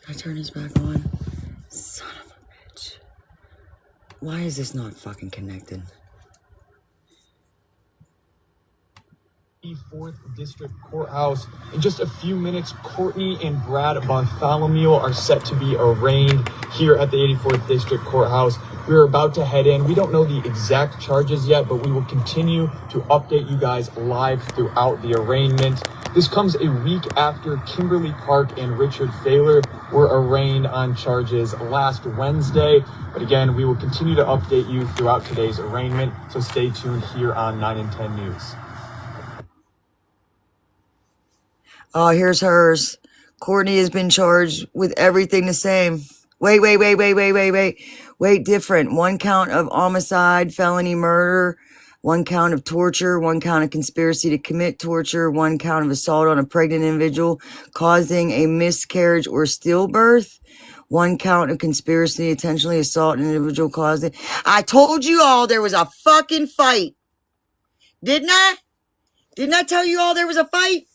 I turn this back on. Son of a bitch. Why is this not fucking connected? 4th District Courthouse. In just a few minutes, Courtney and Brad Bartholomew are set to be arraigned here at the 84th District Courthouse. We're about to head in. We don't know the exact charges yet, but we will continue to update you guys live throughout the arraignment. This comes a week after Kimberly Park and Richard Thaler were arraigned on charges last Wednesday. But again, we will continue to update you throughout today's arraignment, so stay tuned here on 9 and 10 News. Oh, here's hers. Courtney has been charged with everything the same. Wait, different. 1 count of homicide, felony murder, 1 count of torture, 1 count of conspiracy to commit torture, 1 count of assault on a pregnant individual causing a miscarriage or stillbirth, 1 count of conspiracy to intentionally assault an individual causing... I told you all there was a fucking fight. Didn't I? Didn't I tell you all there was a fight?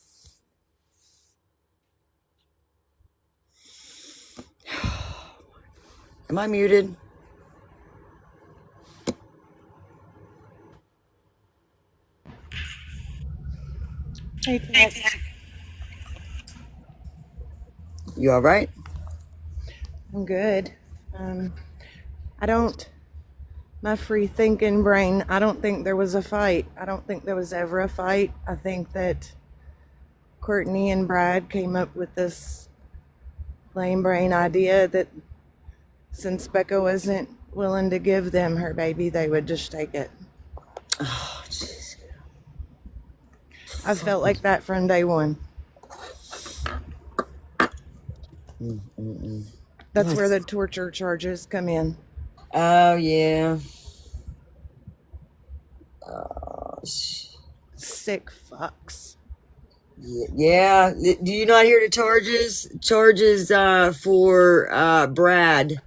Am I muted? Hey, Teck. You all right? I'm good. My free thinking brain, I don't think there was a fight. I don't think there was ever a fight. I think that Courtney and Brad came up with this lame brain idea that since Becca wasn't willing to give them her baby, they would just take it. Oh, jeez. I felt like that from day one. That's where the torture charges come in. Oh, yeah. Oh, Sick fucks. yeah. Do you not hear the charges? Charges for Brad.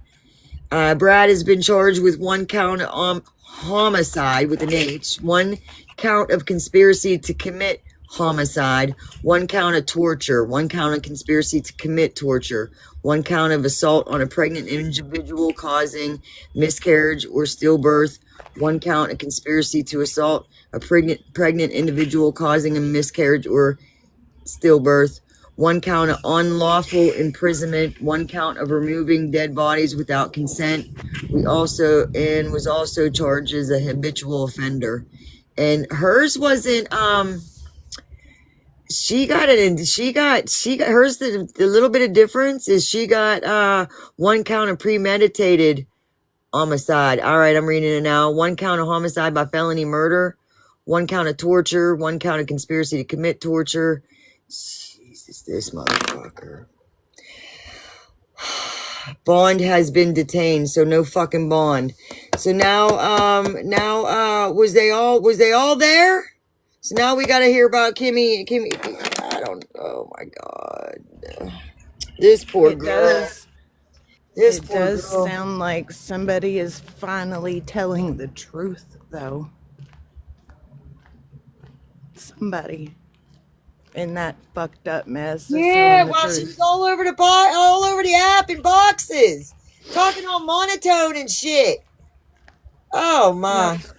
Brad has been charged with 1 count of homicide with an H, 1 count of conspiracy to commit homicide, 1 count of torture, 1 count of conspiracy to commit torture, 1 count of assault on a pregnant individual causing miscarriage or stillbirth, 1 count of conspiracy to assault a pregnant individual causing a miscarriage or stillbirth, 1 count of unlawful imprisonment, 1 count of removing dead bodies without consent. Was also charged as a habitual offender. And hers wasn't, hers, the little bit of difference is she got, 1 count of premeditated homicide. All right, I'm reading it now. 1 count of homicide by felony murder, 1 count of torture, 1 count of conspiracy to commit torture. Jesus, this motherfucker. Bond has been detained, so no fucking bond. So now, was they all there? So now we gotta hear about Kimmy, I don't, oh my God. This poor girl. This It poor does girl. sound like somebody is finally telling the truth, though. Somebody in that fucked up mess is Yeah, telling the well, truth. she was all over the app in boxes, talking on monotone and shit. Oh my. Yep.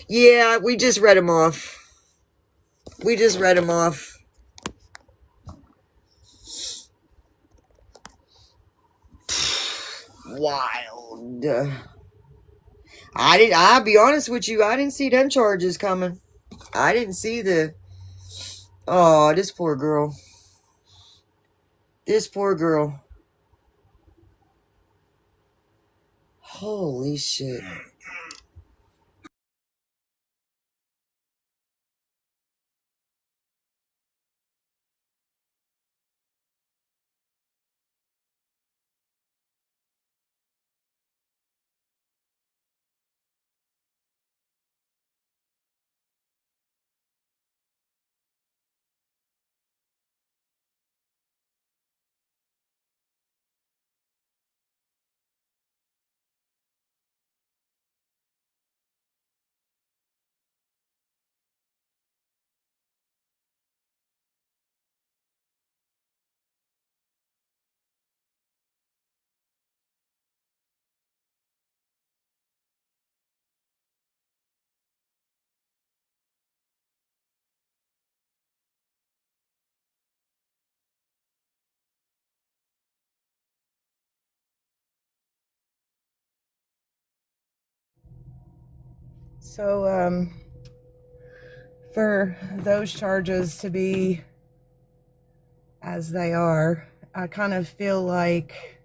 Yeah, we just read him off. Wild. I'll be honest with you, I didn't see them charges coming. I didn't see oh, this poor girl. Holy shit. So, for those charges to be as they are, I kind of feel like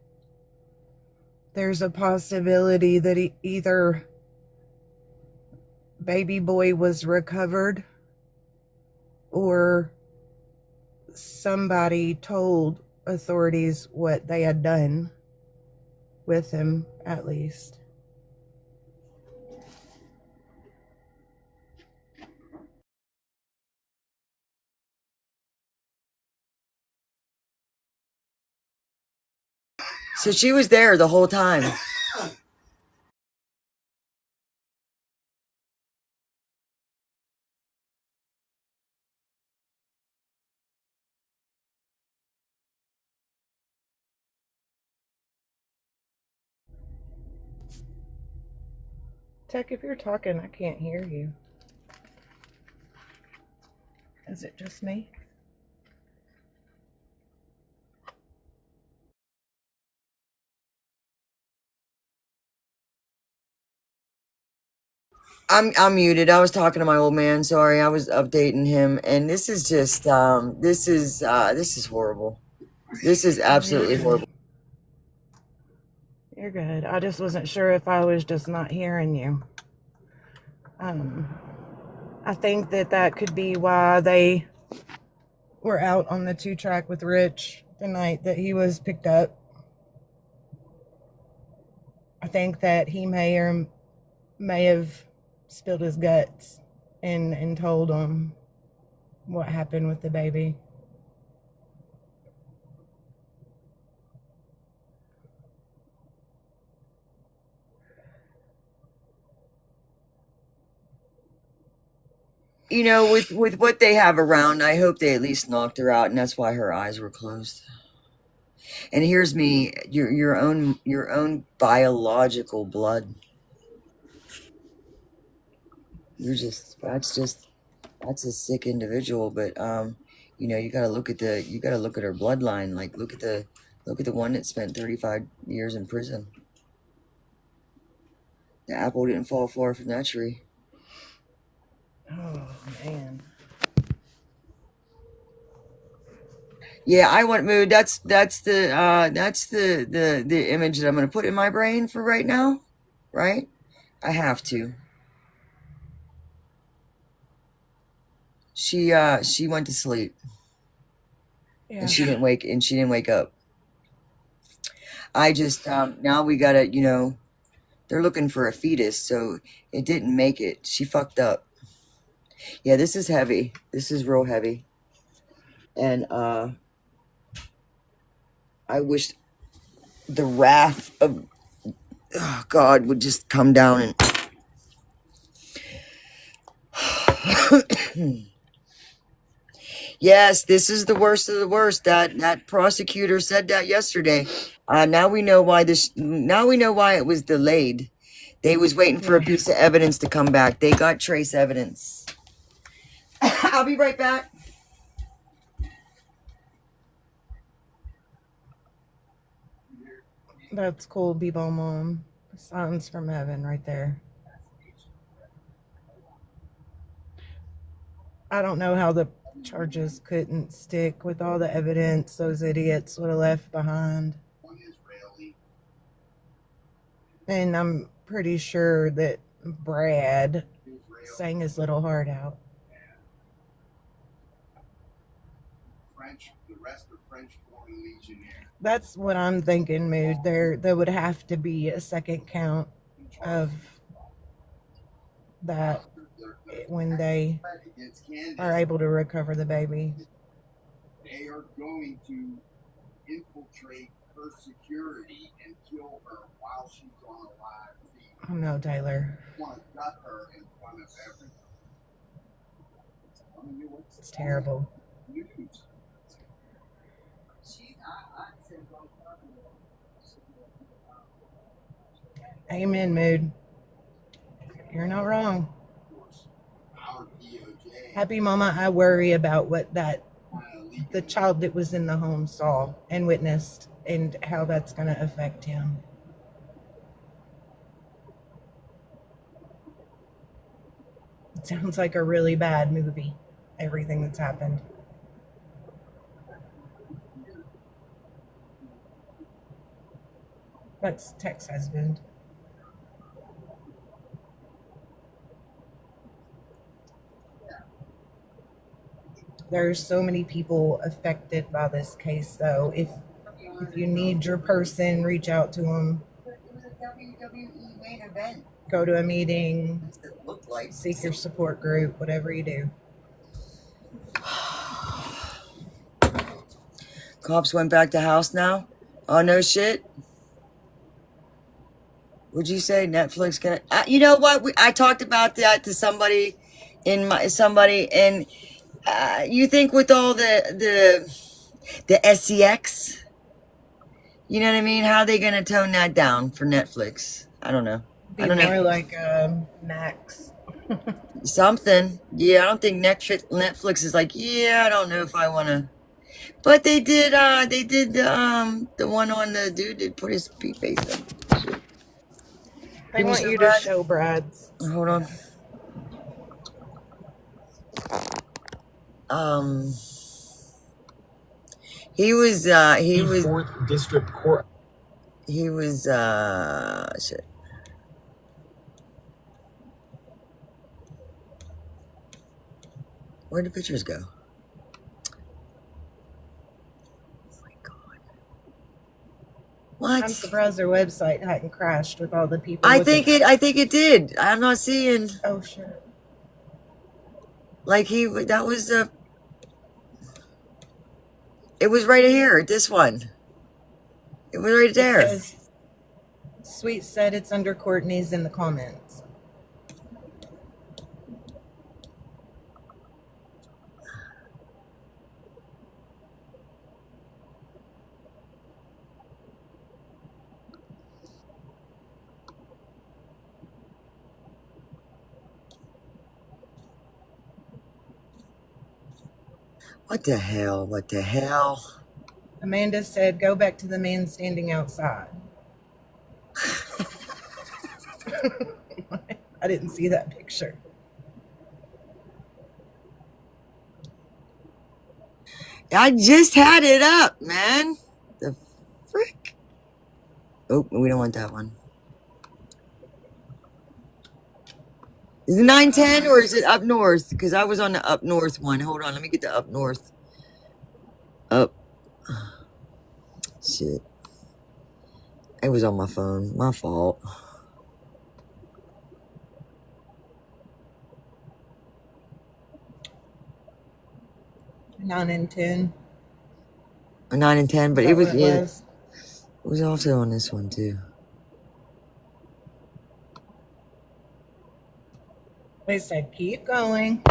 there's a possibility that either baby boy was recovered or somebody told authorities what they had done with him, at least. So she was there the whole time. Teck, if you're talking, I can't hear you. Is it just me? I'm muted. I was talking to my old man. Sorry, I was updating him, and this is just this is horrible. This is absolutely horrible. You're good. I just wasn't sure if I was just not hearing you. I think that could be why they were out on the 2-track with Rich the night that he was picked up. I think that he may have spilled his guts and told them what happened with the baby. You know, with what they have around, I hope they at least knocked her out, and that's why her eyes were closed. And here's me, your own biological blood. That's a sick individual. But you know, you gotta look at her bloodline. Like look at the one that spent 35 years in prison. The apple didn't fall far from that tree. Oh, man. Yeah, I want mood. That's the image that I'm gonna put in my brain for right now. Right? I have to. She went to sleep and Yeah. she didn't wake up. I just now we gotta, you know, they're looking for a fetus, so it didn't make it. She fucked up. Yeah, this is heavy. This is real heavy. And I wish the wrath of God would just come down and yes, this is the worst of the worst. That prosecutor said that yesterday. Now we know why this. Now we know why it was delayed. They was waiting for a piece of evidence to come back. They got trace evidence. I'll be right back. That's cool, Bebo Mom. Signs from heaven right there. I don't know how the charges couldn't stick with all the evidence those idiots would have left behind. And I'm pretty sure that Brad sang his little heart out. That's what I'm thinking, Mood. There would have to be a second count of that when they are able to recover the baby. They are going to infiltrate her security and kill her while she's on a live feed. Oh no, Taylor. Want to gut her in front of everyone. It's terrible. Amen, Mood. You're not wrong. Happy Mama, I worry about what the child that was in the home saw and witnessed and how that's going to affect him. It sounds like a really bad movie, everything that's happened. That's Teck's husband. There's so many people affected by this case, though. If you need your person, reach out to them. It was a WWE main event. Go to a meeting. What's it look like? Seek your support group. Whatever you do. Cops went back to house now? Oh, no shit? Would you say Netflix gonna? You know what? I talked about that to somebody and you think with all the SEX, you know what I mean? How are they gonna tone that down for Netflix? I don't know. I Be don't know. more like Max. Something. Yeah, I don't think Netflix is like, yeah, I don't know if I wanna. But they did the one on the dude that put his face up. Shit. They Give me want some you to bread. show Brad's. Hold on. Yeah. Um he was Fourth District Court. shit. Where'd the pictures go? Oh my god. What? I'm surprised their website hadn't crashed with all the people looking at it. I think it did. I'm not seeing Oh, sure. like that was it was right here, this one. It was right It there. says, Sweet said it's under Courtney's in the comments. What the hell? What the hell? Amanda said, go back to the man standing outside. I didn't see that picture. I just had it up, man. The frick? Oh, we don't want that one. Is it 910 or is it up north? Because I was on the up north one. Hold on, let me get the up north. Up. Shit. It was on my phone. My fault. Nine and 10. A 9 and 10, but Is it that was what it yeah, was? it was also on this one too. They said, keep going.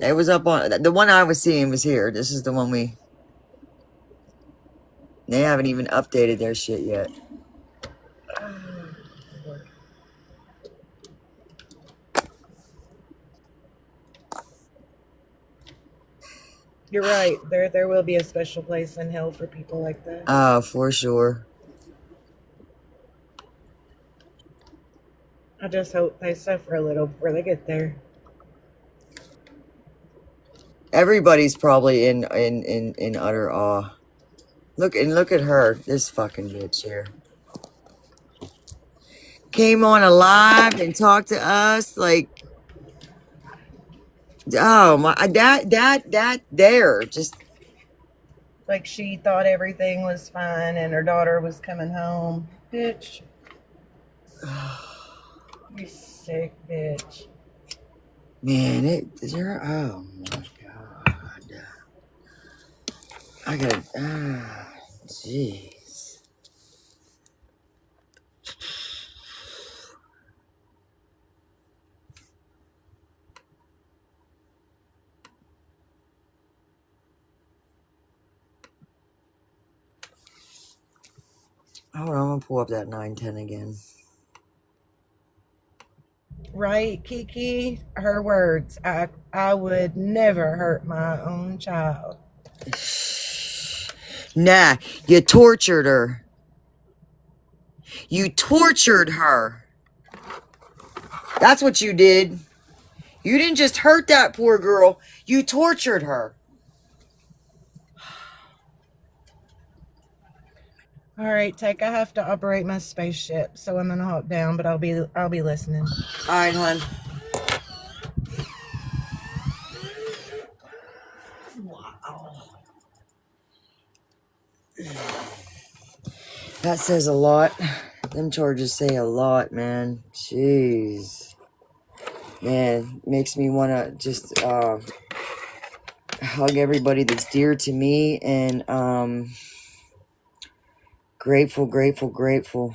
It was up on the one I was seeing was here. This is the one they haven't even updated their shit yet. You're right. There will be a special place in hell for people like that. Oh, for sure. I just hope they suffer a little before they get there. Everybody's probably in utter awe. Look at her, this fucking bitch here. Came on alive and talked to us like, oh my, that there just Like she thought everything was fine and her daughter was coming home. Bitch. You sick bitch. man, oh my god. I gotta, jeez. Hold on, I'm gonna pull up that 910 again. Right, Kiki? Her words. I would never hurt my own child. Nah, you tortured her. You tortured her. That's what you did. You didn't just hurt that poor girl. You tortured her. All right, Teck, I have to operate my spaceship, so I'm gonna hop down, but I'll be listening. All right, hon. Wow. That says a lot. Them charges say a lot, man. Jeez. Man, makes me want to just hug everybody that's dear to me, and grateful, grateful, grateful.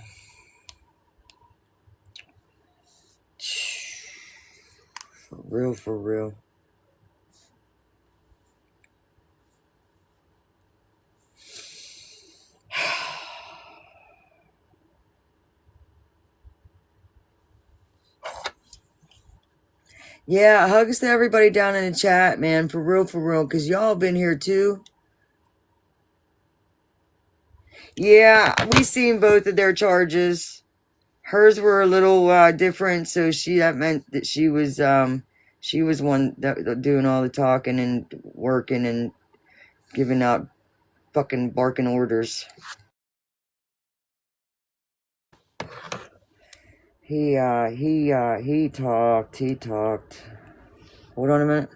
For real, for real. Yeah, hugs to everybody down in the chat, man. For real, because y'all been here too. Yeah, we seen both of their charges. Hers were a little different, so that meant that she was one that doing all the talking and working and giving out fucking barking orders. He talked. Hold on a minute.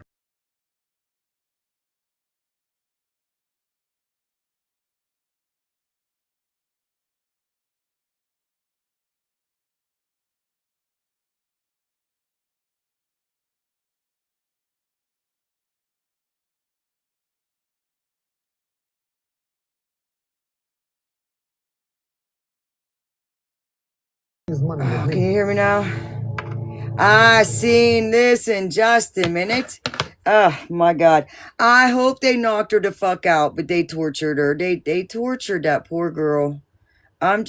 Oh, can you hear me now? I seen this in just a minute. Oh my god. I hope they knocked her the fuck out, but they tortured her. They tortured that poor girl. I'm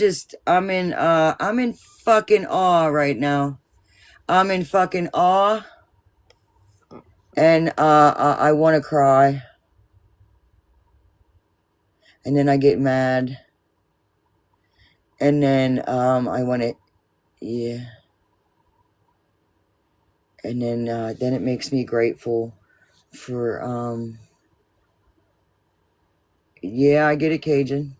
in fucking awe right now. I'm in fucking awe, and I want to cry, and then I get mad, and then I want to, yeah, and then it makes me grateful for yeah, I get it, Cajun.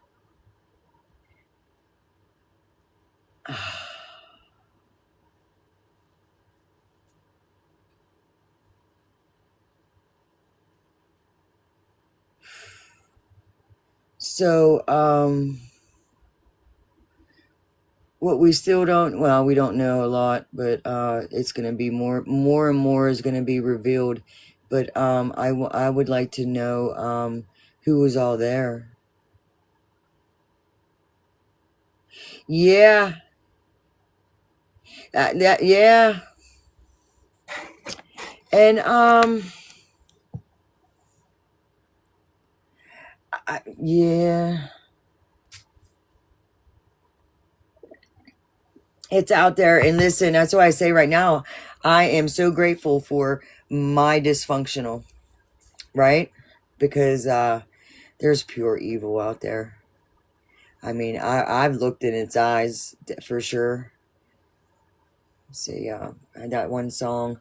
So what we still don't, well, we don't know a lot, but it's going to be more and more is going to be revealed. But I would like to know who was all there. Yeah, yeah, and yeah, it's out there. And listen, that's why I say right now, I am so grateful for my dysfunctional, right? Because there's pure evil out there. I mean, I've looked in its eyes for sure. See, that one song,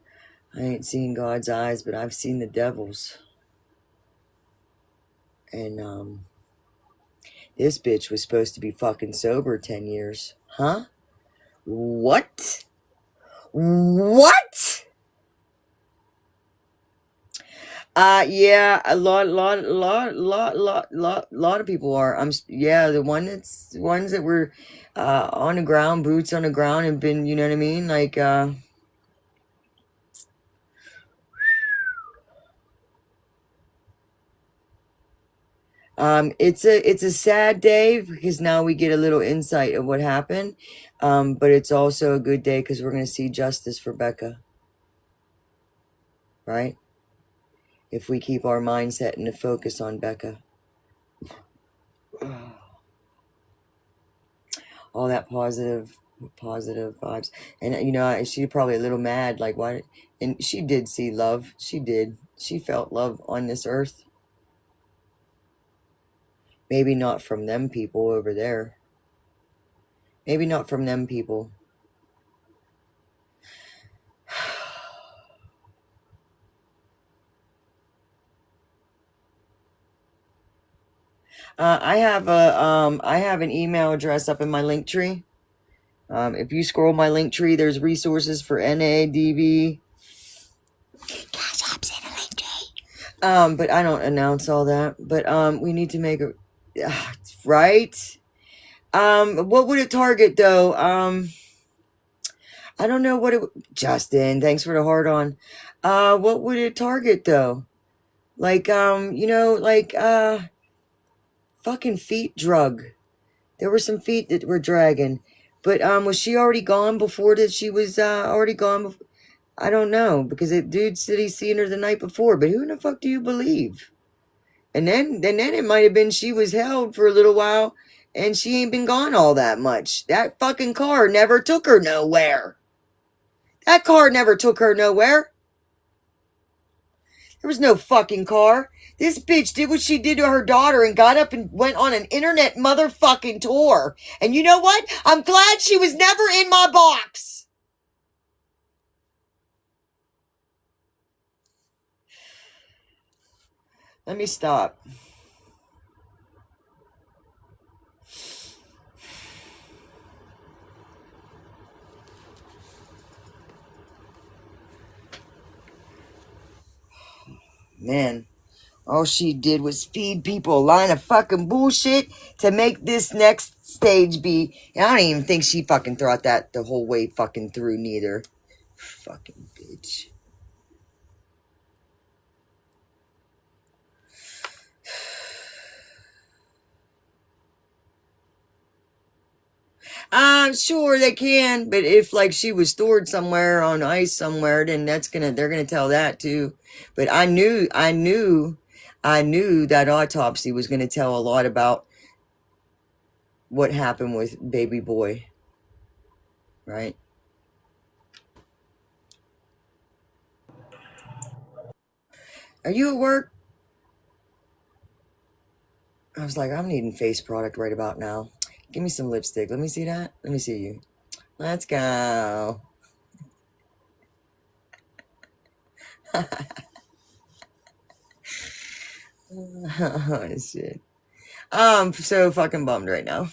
I ain't seen God's eyes, but I've seen the devil's. And this bitch was supposed to be fucking sober 10 years. Huh? What? What? Yeah, a lot of people are. Yeah, the ones that were, on the ground, boots on the ground, and been, you know what I mean? Like, it's a sad day because now we get a little insight of what happened. But it's also a good day because we're gonna see justice for Becca, right? If we keep our mindset and the focus on Becca. All that positive vibes. And she probably a little mad, like, why? And she did see love. She felt love on this earth. Maybe not from them people over there. Maybe not from them people. I have an email address up in my link tree. If you scroll my link tree, there's resources for NADV. But I don't announce all that. But we need to make a right. What would it target though? I don't know what it. Justin, thanks for the heart on. What would it target though? Like fucking feet drug. There were some feet that were dragging. But was she already gone before that she was already gone before? I don't know, because the dude said he's seen her the night before, but who in the fuck do you believe? And then it might have been she was held for a little while and she ain't been gone all that much. That fucking car never took her nowhere. That car never took her nowhere. There was no fucking car. This bitch did what she did to her daughter and got up and went on an internet motherfucking tour. And you know what? I'm glad she was never in my box. Let me stop. Man, all she did was feed people a line of fucking bullshit to make this next stage be. And I don't even think she fucking thought that the whole way fucking through neither. Fucking bitch. I'm sure they can, but if like she was stored somewhere on ice somewhere, then they're gonna tell that too. But I knew that autopsy was gonna tell a lot about what happened with baby boy, right? Are you at work? I was like, I'm needing face product right about now. Give me some lipstick. Let me see that. Let me see you. Let's go. Oh shit. I'm so fucking bummed right now.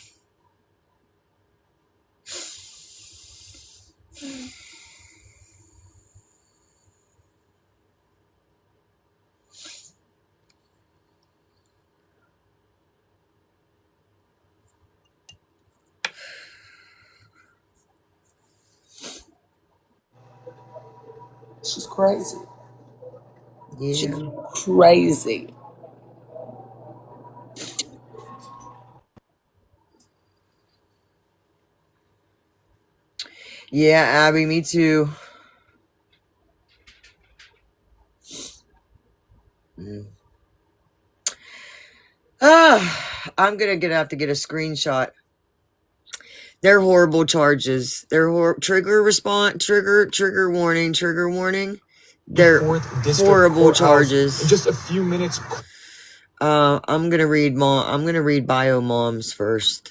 She's crazy. She's Yeah. crazy. Yeah, Abby, me too. Mm. I'm gonna have to get a screenshot. They're horrible charges. They're trigger warning, trigger warning. They're horrible charges. In just a few minutes. I'm gonna read bio moms first.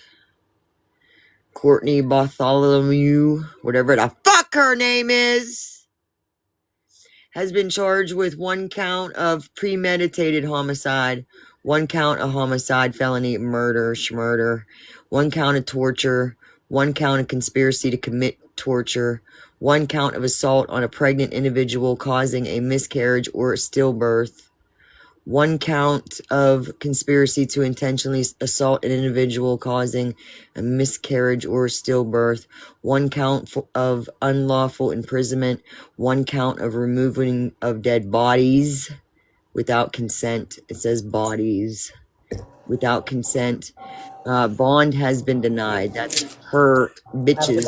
Courtney Bartholomew, whatever the fuck her name is, has been charged with 1 count of premeditated homicide, 1 count of homicide, felony, murder, schmurder, 1 count of torture, 1 count of conspiracy to commit torture, 1 count of assault on a pregnant individual causing a miscarriage or stillbirth, 1 count of conspiracy to intentionally assault an individual causing a miscarriage or stillbirth, 1 count of unlawful imprisonment, 1 count of removing of dead bodies without consent. It says bodies without consent. Bond has been denied. That's her bitch's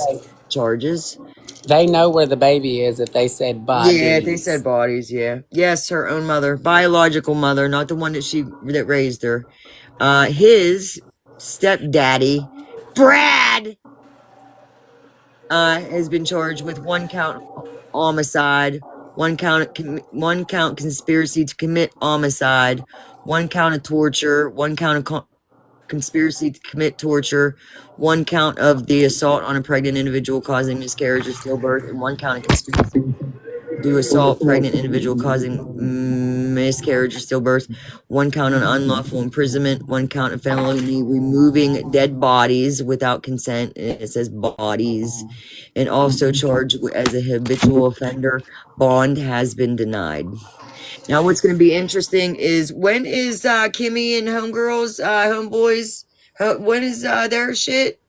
charges. They know where the baby is if they said Yeah, they said bodies. bodies, yeah. Yes, her own mother, biological mother, not the one that raised her. His stepdaddy, Brad, has been charged with 1 count homicide, 1 count conspiracy to commit homicide, 1 count of torture, 1 count of conspiracy to commit torture, 1 count of the assault on a pregnant individual causing miscarriage or stillbirth, and 1 count of conspiracy to assault pregnant individual causing miscarriage or stillbirth, 1 count on unlawful imprisonment, 1 count of felony removing dead bodies without consent. It says bodies, and also charged as a habitual offender. Bond has been denied. Now, what's going to be interesting is when is Kimmy and homeboys? When is their shit?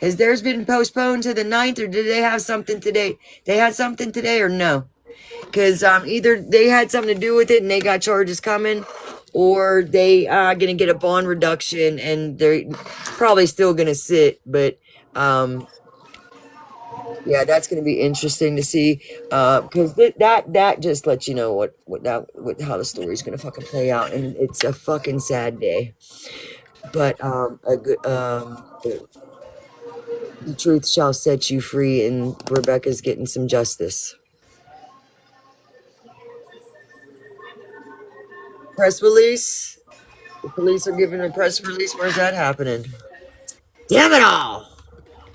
Has theirs been postponed to the 9th, or did they have something today? They had something today, or no? Because either they had something to do with it and they got charges coming, or they are going to get a bond reduction and they're probably still going to sit. But yeah, that's going to be interesting to see, because that just lets you know how the story's going to fucking play out, and it's a fucking sad day. But the truth shall set you free, and Rebecca's getting some justice. Press release. The police are giving a press release. Where's that happening? Damn it all!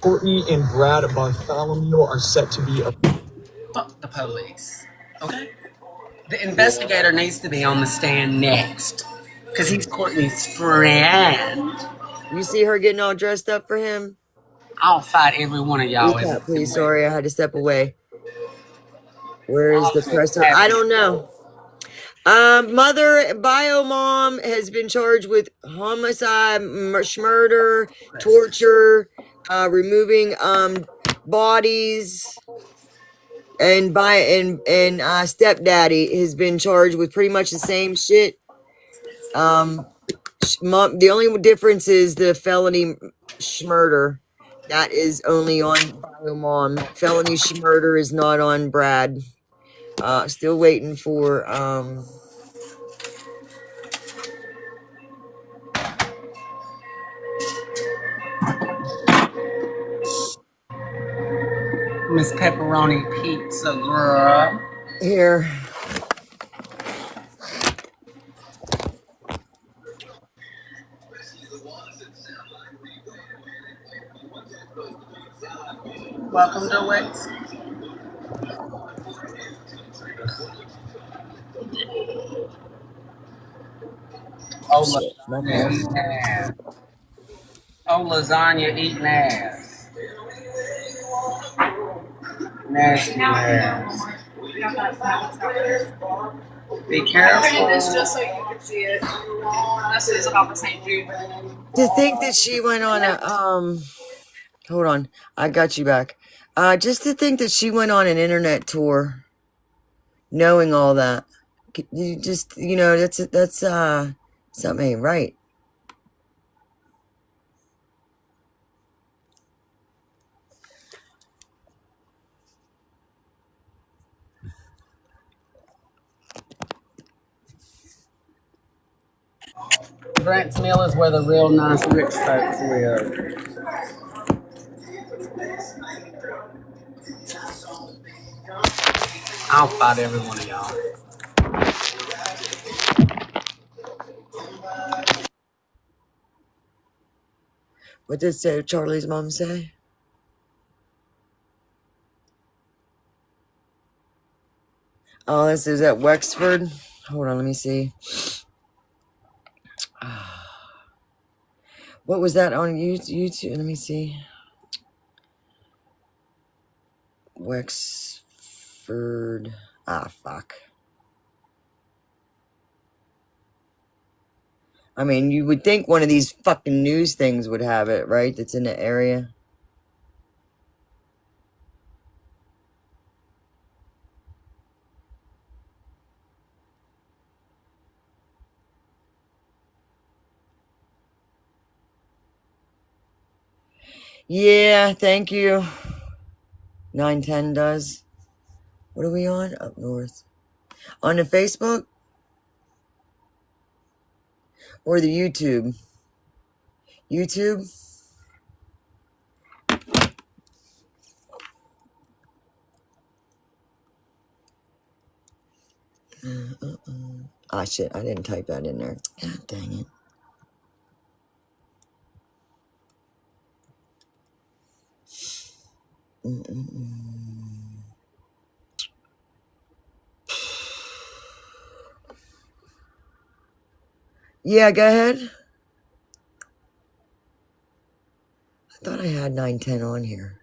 Courtney and Brad Bartholomew are set to be. Fuck the police. Okay? The investigator needs to be on the stand next. Because he's Courtney's friend. You see her getting all dressed up for him? I'll fight every one of y'all in Recap, this please. duel. Sorry, I had to step away. Where is I'll the just presser? have I you don't know. duel. Mother bio mom has been charged with homicide, murder, torture, removing bodies, and stepdaddy has been charged with pretty much the same shit. The only difference is the felony murder. That is only on bio mom. Felony murder is not on Brad. Still waiting for Miss Pepperoni Pizza Girl. here. Welcome to Wix. Oh, Shit, my lasagna fault. eating ass. Oh, lasagna eating ass. Nasty ass. Be careful. This just so you can see it. This is about the St. Jude. To think that she went on a hold on, I got you back. Just to think that she went on an internet tour, knowing all that. You just, that's something ain't right. Grants Mill is where the real nice rich folks live. I'll fight every one of y'all. What did Charlie's mom say? Oh, this is at Wexford. Hold on, let me see. What was that on YouTube? Let me see. Wexford. Fuck. I mean, you would think one of these fucking news things would have it, right? That's in the area. Yeah, thank you. 910 does. What are we on? Up north. On the Facebook? Or the YouTube? YouTube? Ah, shit, I didn't type that in there. God dang it. Yeah, go ahead. I thought I had 910 on here.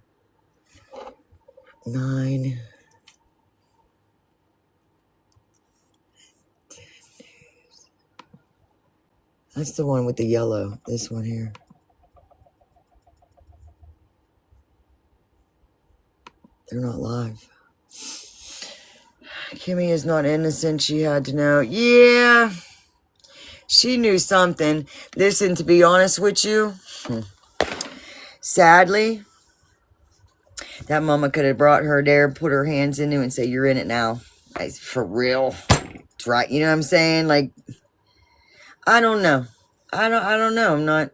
9. That's the one with the yellow. This one here. They're not live. Kimmy is not innocent. She had to know. Yeah. She knew something. Listen, to be honest with you, sadly, that mama could have brought her there, put her hands into it, and say, "You're in it now." For real. It's right. You know what I'm saying? Like, I don't know. I don't know. I'm not.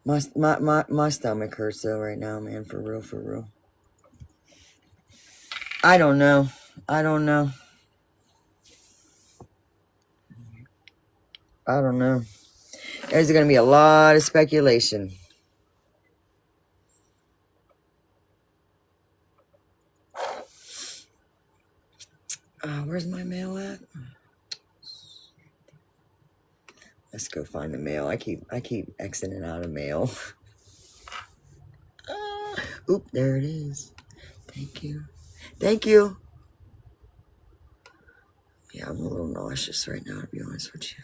My stomach hurts though right now, man. For real, for real. I don't know. I don't know. I don't know. There's going to be a lot of speculation. Where's my mail at? Let's go find the mail. I keep exiting out of mail. Oop, there it is. Thank you. Thank you. Yeah, I'm a little nauseous right now, to be honest with you.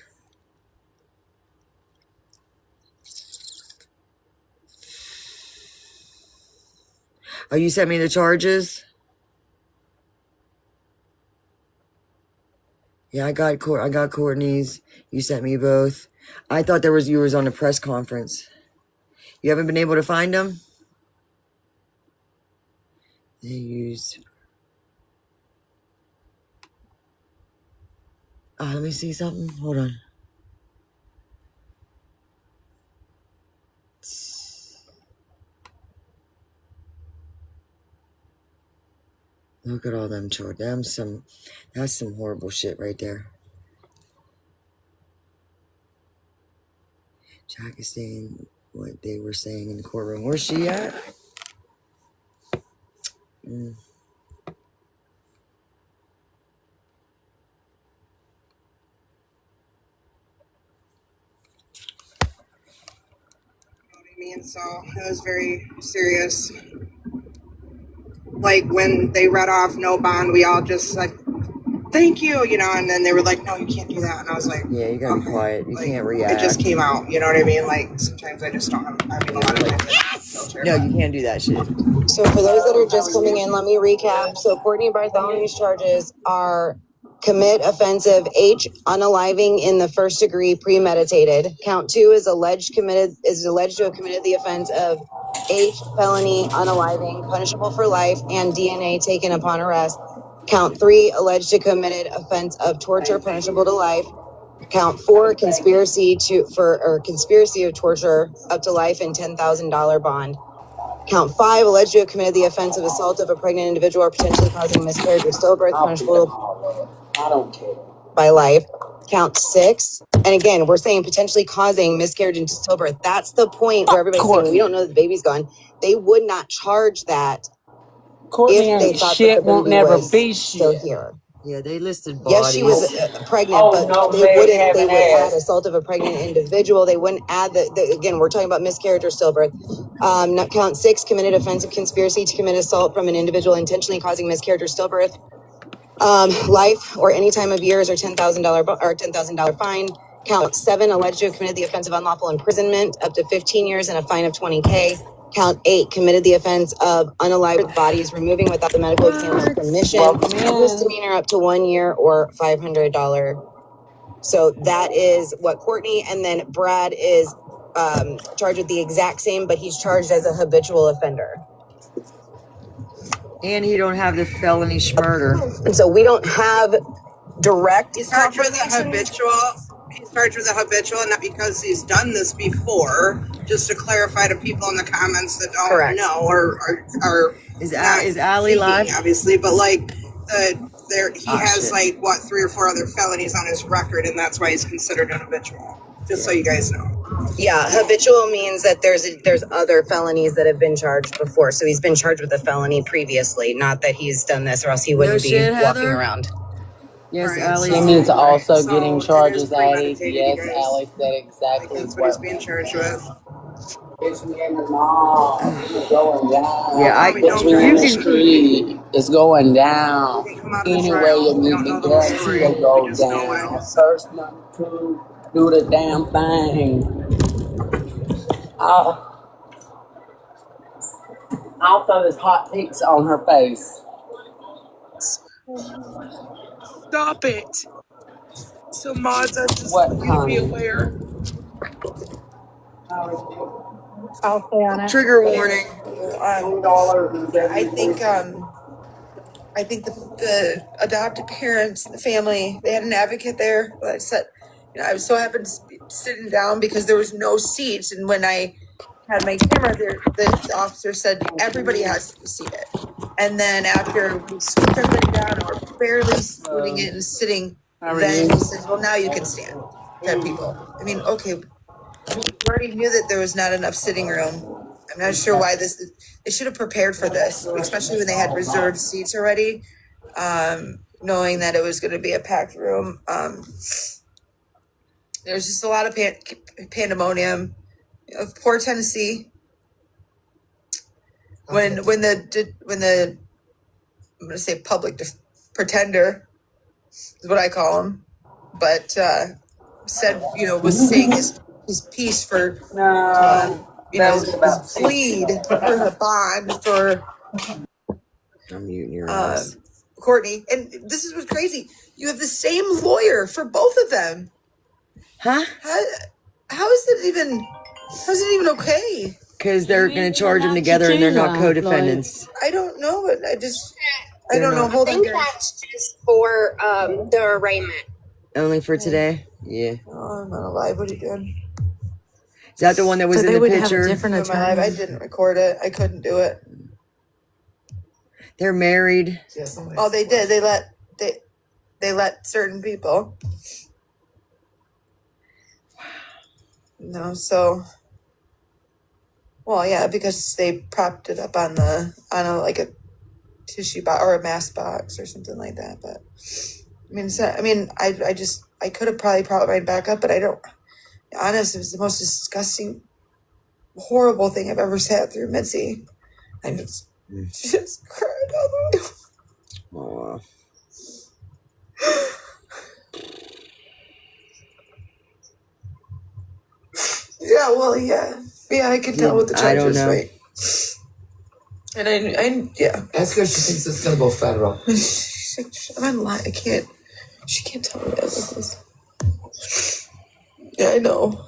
Oh, you sent me the charges? Yeah, I got Courtney's. You sent me both. I thought you was on a press conference. You haven't been able to find them? They used. Let me see something. Hold on. Look at all them charges. That's some horrible shit right there. Jack is saying what they were saying in the courtroom. Where's she at? Mm. I mean, so it was very serious. Like when they read off no bond, we all just like, thank you, and then they were like, no, you can't do that. And I was like, Yeah, you gotta be quiet. You can't react. It just came out, you know what I mean? Like sometimes I just don't have a lot of filter. No, you can't do that shit. So for those that are just coming in, let me recap. So Courtney Bartholomew's charges are commit offensive H, unaliving in the first degree, premeditated. Count 2 is alleged to have committed the offense of H, felony, unaliving, punishable for life, and DNA taken upon arrest. Count 3, alleged to committed offense of torture, punishable to life. Count 4, conspiracy of torture up to life and $10,000 bond. Count 5, alleged to have committed the offense of assault of a pregnant individual or potentially causing miscarriage or stillbirth, punishable by life. Count 6, and again, we're saying potentially causing miscarriage and stillbirth. That's the point where everybody's saying we don't know that the baby's gone. They would not charge that if they thought that the baby was still here. Yeah, they listed bodies. Yes, she was pregnant, but they would add assault of a pregnant individual. They wouldn't add again, we're talking about miscarriage or stillbirth. Count 6, committed offensive conspiracy to commit assault from an individual intentionally causing miscarriage or stillbirth. Life or any time of years or $10,000 fine. Count 7, alleged to have committed the offense of unlawful imprisonment up to 15 years and a fine of $20,000. Count 8, committed the offense of unalived bodies, removing without the medical examiner's permission. Misdemeanor up to 1 year or $500. So that is what Courtney, and then Brad is charged with the exact same, but he's charged as a habitual offender. And he don't have the felony murder. And so we don't have direct. He's charged with a habitual. He's charged with a habitual, not because he's done this before. Just to clarify to people in the comments that don't know or are is Allie live? Obviously, but like he has like 3 or 4 other felonies on his record, and that's why he's considered an habitual. Just so you guys know. Yeah, habitual means that there's other felonies that have been charged before. So he's been charged with a felony previously, not that he's done this, or else he wouldn't be walking around. Yes, Right. Allie So, said Timmy's it. also so getting it is charges added. premeditated, you Yes, guys. Allie said exactly Like that's what he's what. being charged with. It's me and the mom. It's going Yeah, down. Mommy, It's don't me tell in you me the can. street. It's going you down. didn't come out of the Anyway, trial. you We meet don't me, know the whole guarantee story. it'll We go just know what. down. First number two, do the damn thing. I'll, I'll throw this hot pizza on her face. Stop it. So, mods, I just What, want you to be honey? aware. I'll stay on it. Trigger warning. I think I think the adopted parents, the family, they had an advocate there. But I said, I was so happy to be sitting down because there was no seats, and when I had my camera there, the officer said everybody has to be seated. And then after we scooped everybody down, or barely scooting it and sitting, How are then you? he says, "Well, now you can stand." To people, I mean, okay, we already knew that there was not enough sitting room. I'm not sure why this. They should have prepared for this, especially when they had reserved seats already, knowing that it was going to be a packed room. There's just a lot of pandemonium. Poor Tennessee. When the I'm going to say public pretender is what I call him, but said was saying his piece for No, that was his about 60. plead for her bond for I'm muting your ass. Courtney, and this is what's crazy. You have the same lawyer for both of them. Huh? How is it even? How's it even okay? Because they're going to charge them together and they're not co-defendants. I don't know, but I They're don't know. not. I Hold on, think guys. that's just for the arraignment. Only for today? Yeah. Oh, I'm not alive. What are you doing? Is that the one that was So in they the would have a picture? different Am I live? I attorney. didn't record it. I couldn't do it. They're married. Oh, they did. They let certain people. No, so. Well, yeah, because they propped it up on like a tissue box or a mask box or something like that. But I could have probably propped mine back up, but I don't. Honest, it was the most disgusting, horrible thing I've ever sat through, Mitzi. I just cried all the way. Aw. Yeah, well, yeah, I can tell what the I don't charges, know. right? And yeah. Ask her if she thinks it's gonna go federal. I'm lying. I can't. She can't tell me that like this. Yeah, I know.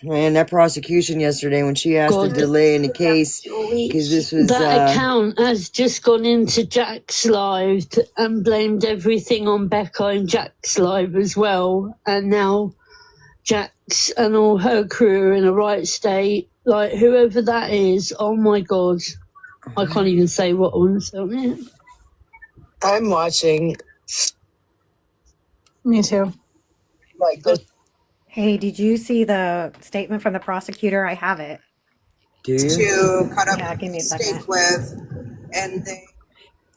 Man, that prosecution yesterday when she asked the God, delay in the case because this was that account has just gone into Jack's live and blamed everything on Becca and Jack's live as well. And now Jack's and all her crew are in a right state. Like, whoever that is, oh my God. I can't even say what I want to say on it. I'm watching. Me too. Like this. Hey, did you see the statement from the prosecutor? I have it. do you? To cut up Yeah, give me a second. steak with, and they.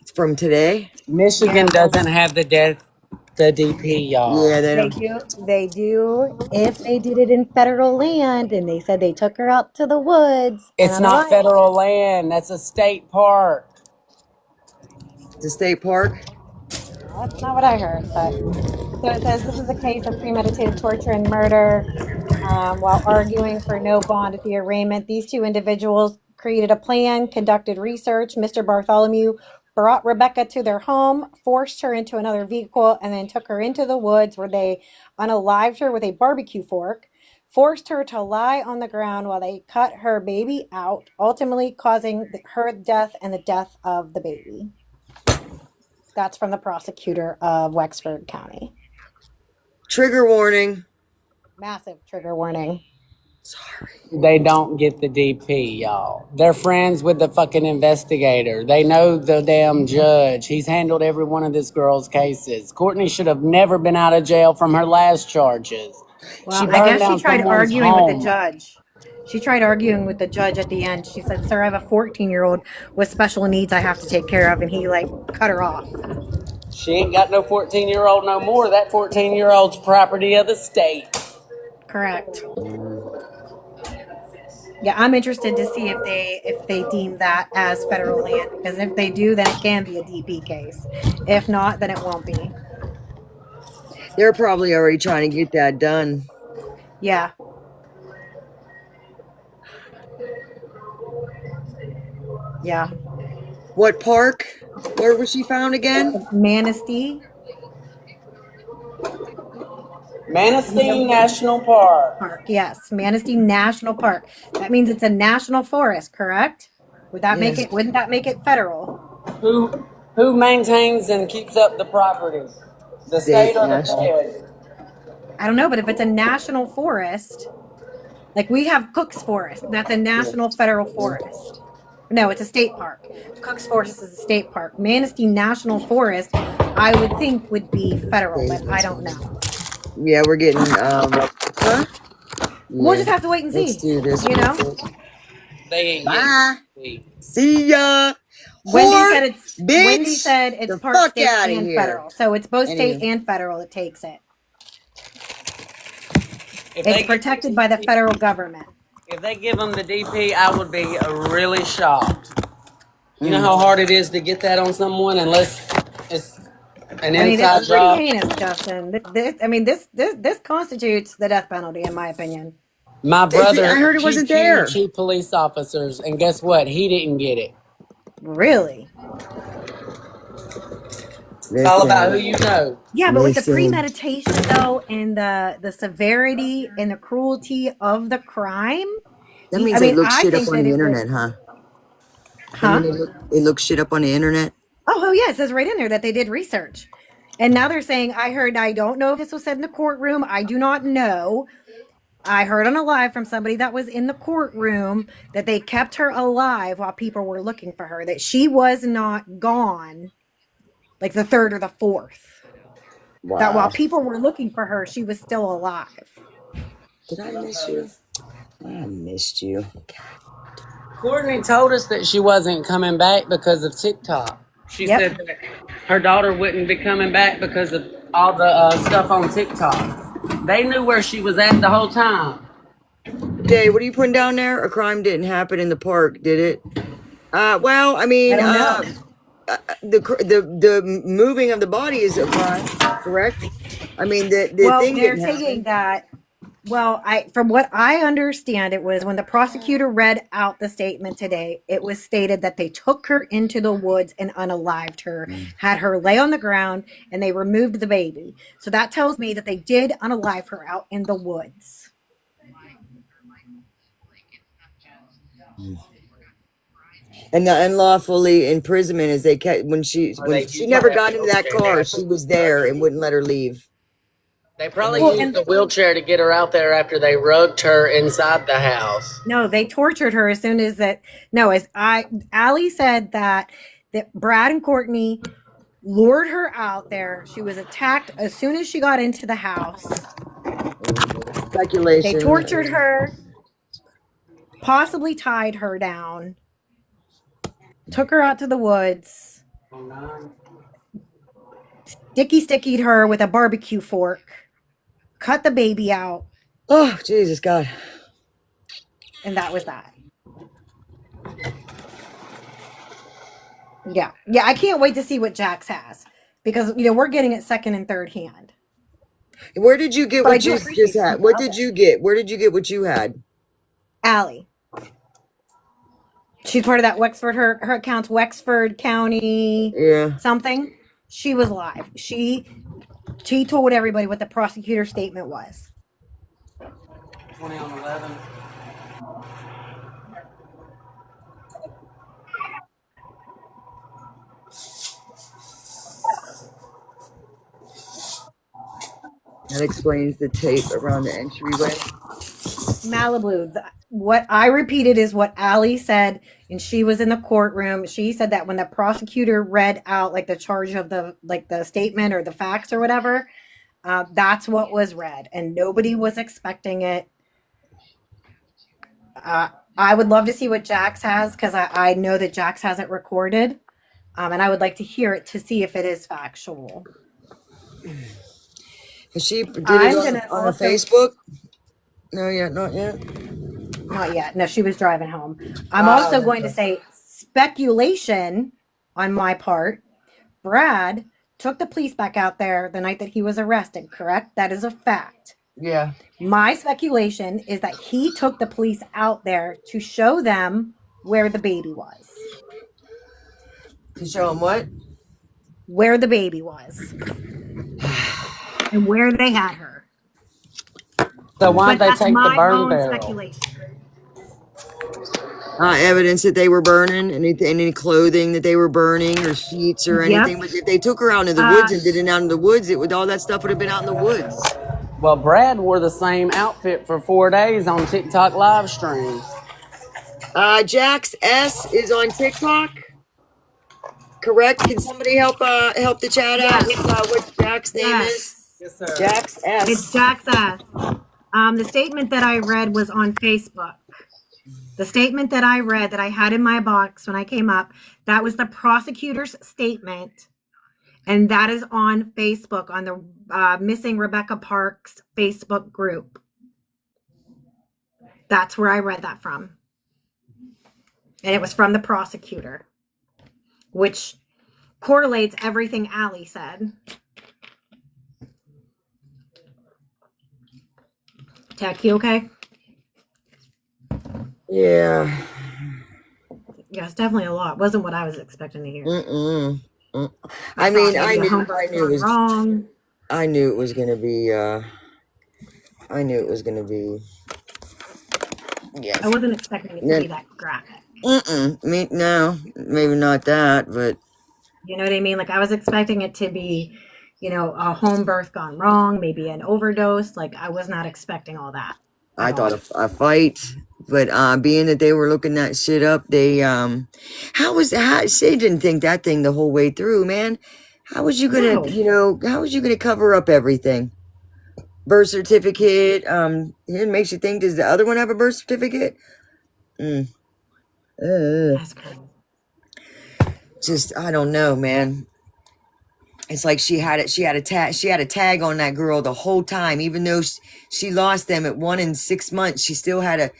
It's from today? Michigan Yeah, well, doesn't have the DP, y'all. Yeah, they they don't. do. They do if they did it in federal land, and they said they took her out to the woods and It's on a not ride. federal land. That's a state park. The state park? No, that's not what I heard. But so it says this is a case of premeditated torture and murder. While arguing for no bond at the arraignment, these two individuals created a plan, conducted research. Mr. Bartholomew brought Rebecca to their home, forced her into another vehicle, and then took her into the woods where they unalived her with a barbecue fork, forced her to lie on the ground while they cut her baby out, ultimately causing her death and the death of the baby. That's from the prosecutor of Wexford County. Trigger warning. Massive trigger warning. Sorry. They don't get the DP, y'all. They're friends with the fucking investigator. They know the damn judge. He's handled every one of this girl's cases. Courtney should have never been out of jail from her last charges. Well, She I burned guess she down tried someone's arguing with the home. judge. She tried arguing with the judge at the end. She said, "Sir, I have a 14-year-old with special needs I have to take care of," and he like cut her off. She ain't got no 14-year-old no more. That 14-year-old's property of the state. Correct. Mm. Yeah, I'm interested to see if they deem that as federal land, because if they do, then it can be a DP case. If not, then it won't be. They're probably already trying to get that done. Yeah, yeah. What park? Where was she found again? Manistee Manistee National Park. Park. Yes, Manistee National Park. That means it's a national forest, correct? Would that make Yes. it? Wouldn't that make it federal? Who who maintains and keeps up the property? The state State or the national. fed? I don't know, but if it's a national forest, like we have Cook's Forest, that's a national Yes. federal forest. No, it's a state park. Cook's Forest is a state park. Manistee National Forest, I would think would be federal, Okay, but I that's don't fine. know. Yeah, we're getting huh? We'll Yeah. just have to wait and Let's see. do this You real know, quick. They ain't getting Bye. it. See ya. Wendy Whore, said bitch. it's The part fuck state out of and here. federal, so it's both state Anyway. and federal. It takes it. If It's they give them protected the by the DP, federal government. if they give them the DP, I would be really shocked. You know Mm. how hard it is to get that on someone unless it's an I mean, it's inside pretty job. heinous, Justin. This constitutes the death penalty, in my opinion. My I brother heard it wasn't QQ'd there. 2 police officers, and guess what? He didn't get it. Really? It's all about Listen, who you know. Yeah, but with the listen. premeditation though, and the severity and the cruelty of the crime, That means I they mean, look I shit up think on that the it would, internet, huh? That mean huh? they look shit up on the internet? Oh, yeah, it says right in there that they did research. And now they're saying, I don't know if this was said in the courtroom. I do not know. I heard on a live from somebody that was in the courtroom that they kept her alive while people were looking for her, that she was not gone like the third or the fourth. That while Wow. people were looking for her, she was still alive. Did I miss you? I missed you. Courtney told us that she wasn't coming back because of TikTok. She Yep. said that her daughter wouldn't be coming back because of all the stuff on TikTok. They knew where she was at the whole time. Jay, what are you putting down there? A crime didn't happen in the park, did it? Well, I I mean, don't know. the moving of the body is a crime, correct? I mean, the Well, thing they're didn't saying happen. that, well, I from what I understand, it was when the prosecutor read out the statement today, it was stated that they took her into the woods and unalived her, had her lay on the ground, and they removed the baby. So that tells me that they did unalive her out in the woods. And the unlawfully imprisonment is they kept Or when they she used never that got into that wheelchair car, to she was get her. there and wouldn't let her leave. They And probably Well, used and the wheelchair to get her out there after they rugged her inside the house. no, they tortured her as soon as that. No, as I, Allie said that Brad and Courtney lured her out there. She was attacked as soon as she got into the house. They speculation. tortured her, possibly tied her down, took her out to the woods, stickied her with a barbecue fork, cut the baby out, Oh, Jesus God. and that was that. Yeah. Yeah, I can't wait to see what Jax has because we're getting it second and third hand. Where did you get But I what do you appreciate just the had? people What out did there. you get? Where did you get what you had? Allie. She's part of that Wexford, her account's Wexford County Yeah. something. She was live. She told everybody what the prosecutor's statement was. 20 on 11. That explains the tape around the entryway. Malibu. What I repeated is what Allie said, and she was in the courtroom. She said that when the prosecutor read out like the charge of the statement or the facts or whatever, That's what was read, and nobody was expecting it. I would love to see what Jax has because I know that Jax has it recorded, and I would like to hear it to see if it is factual. She did it I'm gonna on her also Facebook. No, yet, not yet. not yet. No, she was driving home. I'm also going to say speculation on my part. Brad took the police back out there the night that he was arrested. Correct? That is a fact. Yeah. My speculation is that he took the police out there to show them where the baby was. To show him what? Where the baby was. And where they had her. So why'd But they that's take the my burn own barrel? speculation. Evidence that they were burning, any clothing that they were burning, or sheets or Yep. anything. But if they took her out into the woods and did it out in the woods, it would all that stuff would have been out in the woods. Well, Brad wore the same outfit for 4 days on TikTok live stream. Jax S is on TikTok. Correct? Can somebody help the chat out with Yes. what Jack's name is? Yes. Yes, sir. Jax It's S. Jax S. The statement that I read was on Facebook. The statement that I read that I had in my box when I came up, that was the prosecutor's statement. And that is on Facebook, on the Missing Rebecca Parks Facebook group. That's where I read that from. And it was from the prosecutor, which correlates everything Allie said. Teck, you okay? Yeah. Yeah, it's definitely a lot. Wasn't what I was expecting to hear. I mean, I maybe a knew homebirth it gone was wrong. I knew it was gonna be yes. I wasn't expecting it to be that graphic. No, maybe not that, but You know what I mean? Like I was expecting it to be, a home birth gone wrong, maybe an overdose. Like I was not expecting all that. I At all. thought a fight. But being that they were looking that shit up, they she didn't think that thing the whole way through, man. How was you gonna, No. how was you gonna cover up everything? Birth certificate, it makes you think, does the other one have a birth certificate? That's crazy. Just, I don't know, man. It's like she had a tag on that girl the whole time, even though she lost them at 1 and 6 months. She still had a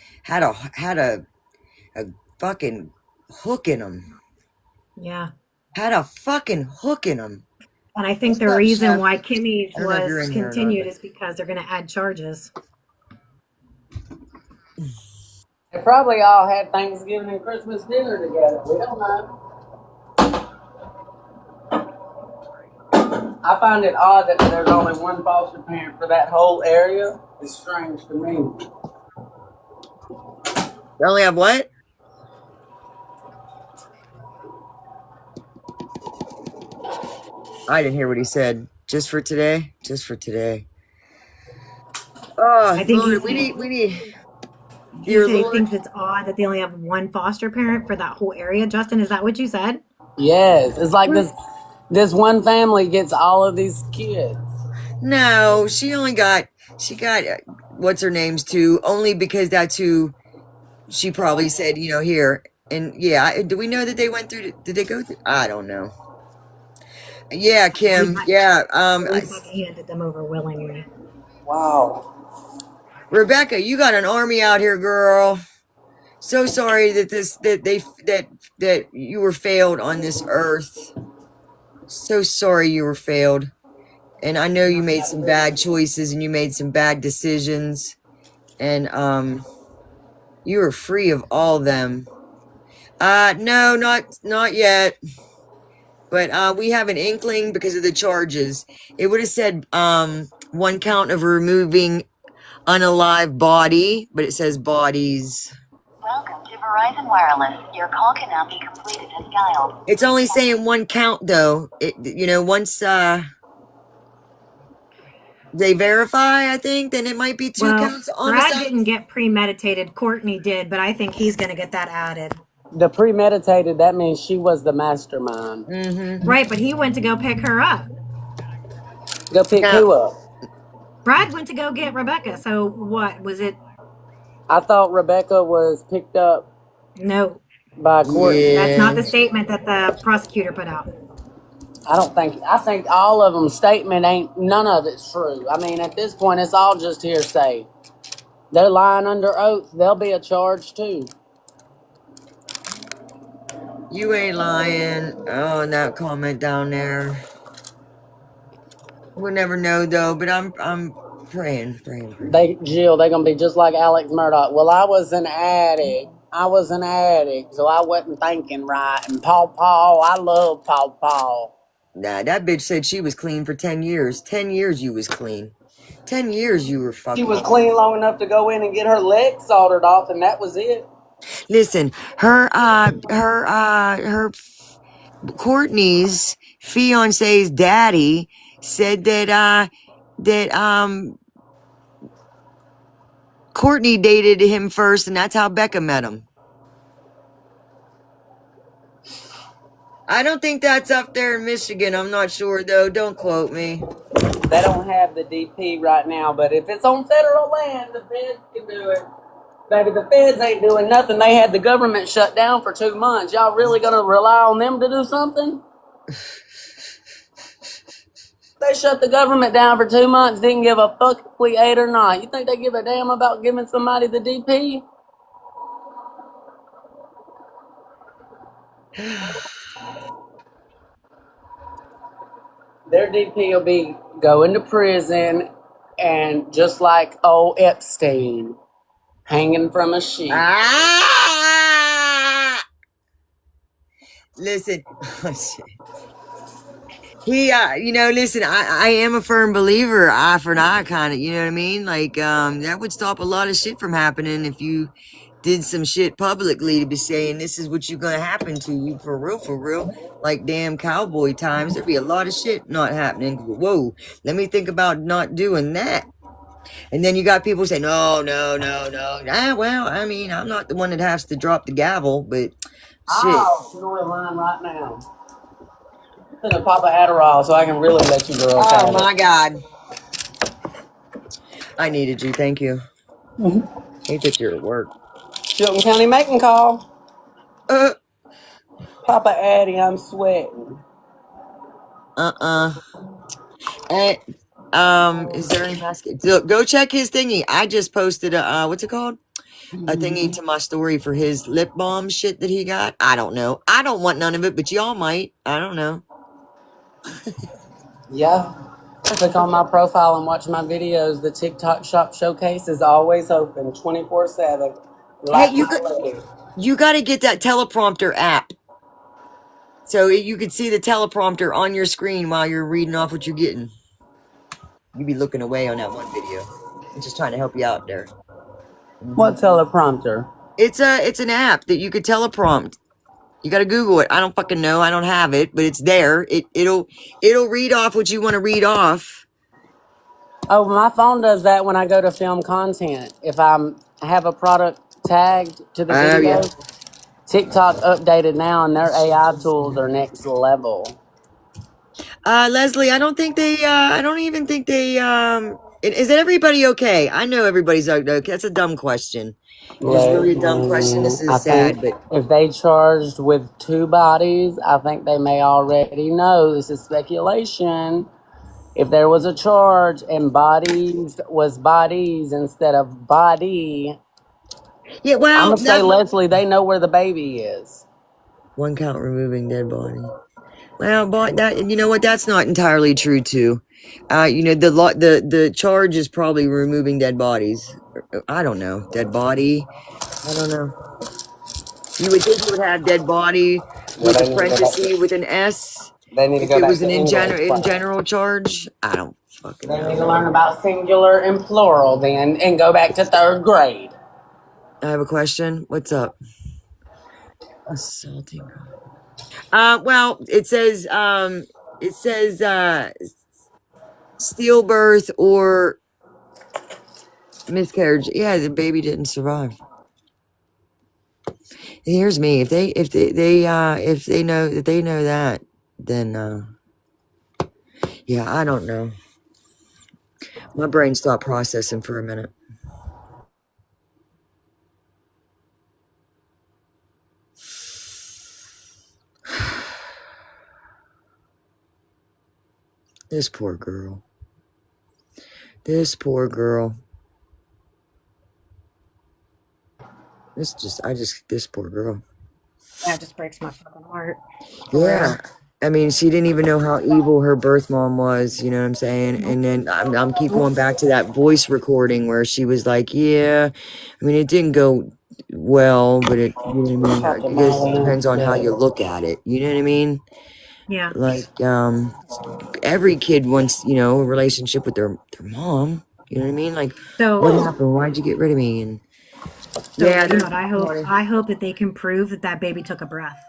fucking hook in them. Yeah. Had a fucking hook in them. And I think What's the up, reason Chef? why Kimmy's I don't know if you're was in here or not, continued but is because they're going to add charges. They probably all had Thanksgiving and Christmas dinner together. We don't know. I find it odd that there's only one foster parent for that whole area. It's strange to me. they only have what? I didn't hear what he said. Just for today? Just for today. Oh, I think Lord, we need, he dear said he Lord. thinks it's odd that they only have one foster parent for that whole area. Justin, is that what you said? Yes, it's like this one family gets all of these kids. No, she got, what's her name's too, only because that's who she probably said, here. And yeah, do we know that they went through, did they go through? I don't know. Yeah, Kim. Yeah. He handed them over willingly. Wow. Rebecca, you got an army out here, girl. So sorry that you were failed on this earth. So sorry you were failed. And I know you made some bad choices and you made some bad decisions. And you were free of all of them. No, not yet. But we have an inkling because of the charges. It would have said 1 count of removing unalive body, but it says bodies. Welcome to Verizon Wireless. Your call cannot be completed as dialed. It's only saying 1 count though. Once they verify, I think, then it might be 2 Well, counts of Brad homicide. didn't get premeditated. Courtney did, but I think he's going to get that added. The premeditated, that means she was the mastermind. Mm-hmm. Right, but he went to go pick her up. Go pick Now, who up? Brad went to go get Rebecca. So what was it? I thought Rebecca was picked up No, by Courtney. that's not Yeah. the statement that the prosecutor put out. I think all of them statement ain't, none of it's true. I mean, at this point, it's all just hearsay. They're lying under oath. There'll be a charge too. You ain't lying. Oh, and that comment down there. We'll never know though, but I'm praying. They're gonna be just like Alex Murdoch. Well, I was an addict. I was an addict, so I wasn't thinking right. And Paul, I love Paul. Nah, that bitch said she was clean for 10 years. 10 years you was clean. 10 years you were She fucked was up. clean long enough to go in and get her leg soldered off, and that was it. Listen, her Courtney's fiance's daddy said that Courtney dated him first, and that's how Becca met him. I don't think that's up there in Michigan. I'm not sure though. Don't quote me. They don't have the DP right now, but if it's on federal land, the feds can do it. Baby, the feds ain't doing nothing. They had the government shut down for 2 months. Y'all really gonna rely on them to do something? They shut the government down for 2 months, didn't give a fuck if we ate or not. You think they give a damn about giving somebody the DP? Their DP will be going to prison and just like old Epstein, hanging from a sheet. Ah! Listen, oh, shit. Listen, I am a firm believer, eye for an eye kind of, you know what I mean? Like, that would stop a lot of shit from happening if you did some shit publicly to be saying this is what you're gonna happen to you for real. Like damn cowboy times, there'd be a lot of shit not happening. Whoa, let me think about not doing that. And then you got people saying, no. Ah, well, I mean, I'm not the one that has to drop the gavel, but shit. Oh, storyline right now. I'm gonna pop an Adderall so I can really let you girls Oh have it. my God. I needed you. Thank you. Hate that you're at work. Chilton County making call. Uh, Papa Addy, I'm sweating. uh-uh. Eh, is there any mask? Look, go check his thingy. I just posted a, what's it called? A thingy to my story for his lip balm shit that he got. I don't know. I don't want none of it, but y'all might. I don't know. Yeah. Click on my profile and watch my videos. The TikTok shop showcase is always open 24/7. Hey, Like my lady. you got to get that teleprompter app. So you could see the teleprompter on your screen while you're reading off what you're getting. You be looking away on that one video. I'm just trying to help you out there. What teleprompter? It's an app that you could teleprompt. You got to Google it. I don't fucking know. I don't have it, but it's there. It'll read off what you want to read off. Oh, my phone does that when I go to film content. If I have a product tagged to the Oh video, yeah. TikTok updated now and their AI tools are next level. Leslie, I don't even think they, is everybody okay? I know everybody's okay. That's a dumb question. It is really a dumb question. This I is think sad, but if they charged with 2 bodies, I think they may already know. This is speculation. If there was a charge and bodies was bodies instead of body, yeah, I'm well, gonna say that Leslie, they know where the baby is. one count removing dead body. Well, but that, you know what? That's not entirely true too. The charge is probably removing dead bodies. I don't know. Dead body. I don't know. You would think you would have dead body Well, with a parenthesis with an S they need to if go it back was an to English in class. general charge. I don't fucking They need know. to learn about singular and plural then and go back to 3rd grade. I have a question. What's up? Assaulting. Well, it says, stillbirth or miscarriage. Yeah, the baby didn't survive. Here's me. If they know that they know that, then, yeah, I don't know. My brain stopped processing for a minute. This poor girl. This poor girl. This poor girl. That just breaks my fucking heart. For Yeah. real. I mean, she didn't even know how evil her birth mom was, you know what I'm saying? And then I'm keep going back to that voice recording where she was like, yeah, I mean, it didn't go well, but it, you know what I mean? I Captain guess it Marley. depends on how you Yeah. look at it. You know what I mean? Yeah. Like, every kid wants, you know, a relationship with their mom. You know what I mean? Like, what So happened? Why'd you get rid of me? And so yeah, you know there's what I hope? funny. I hope that they can prove that that baby took a breath.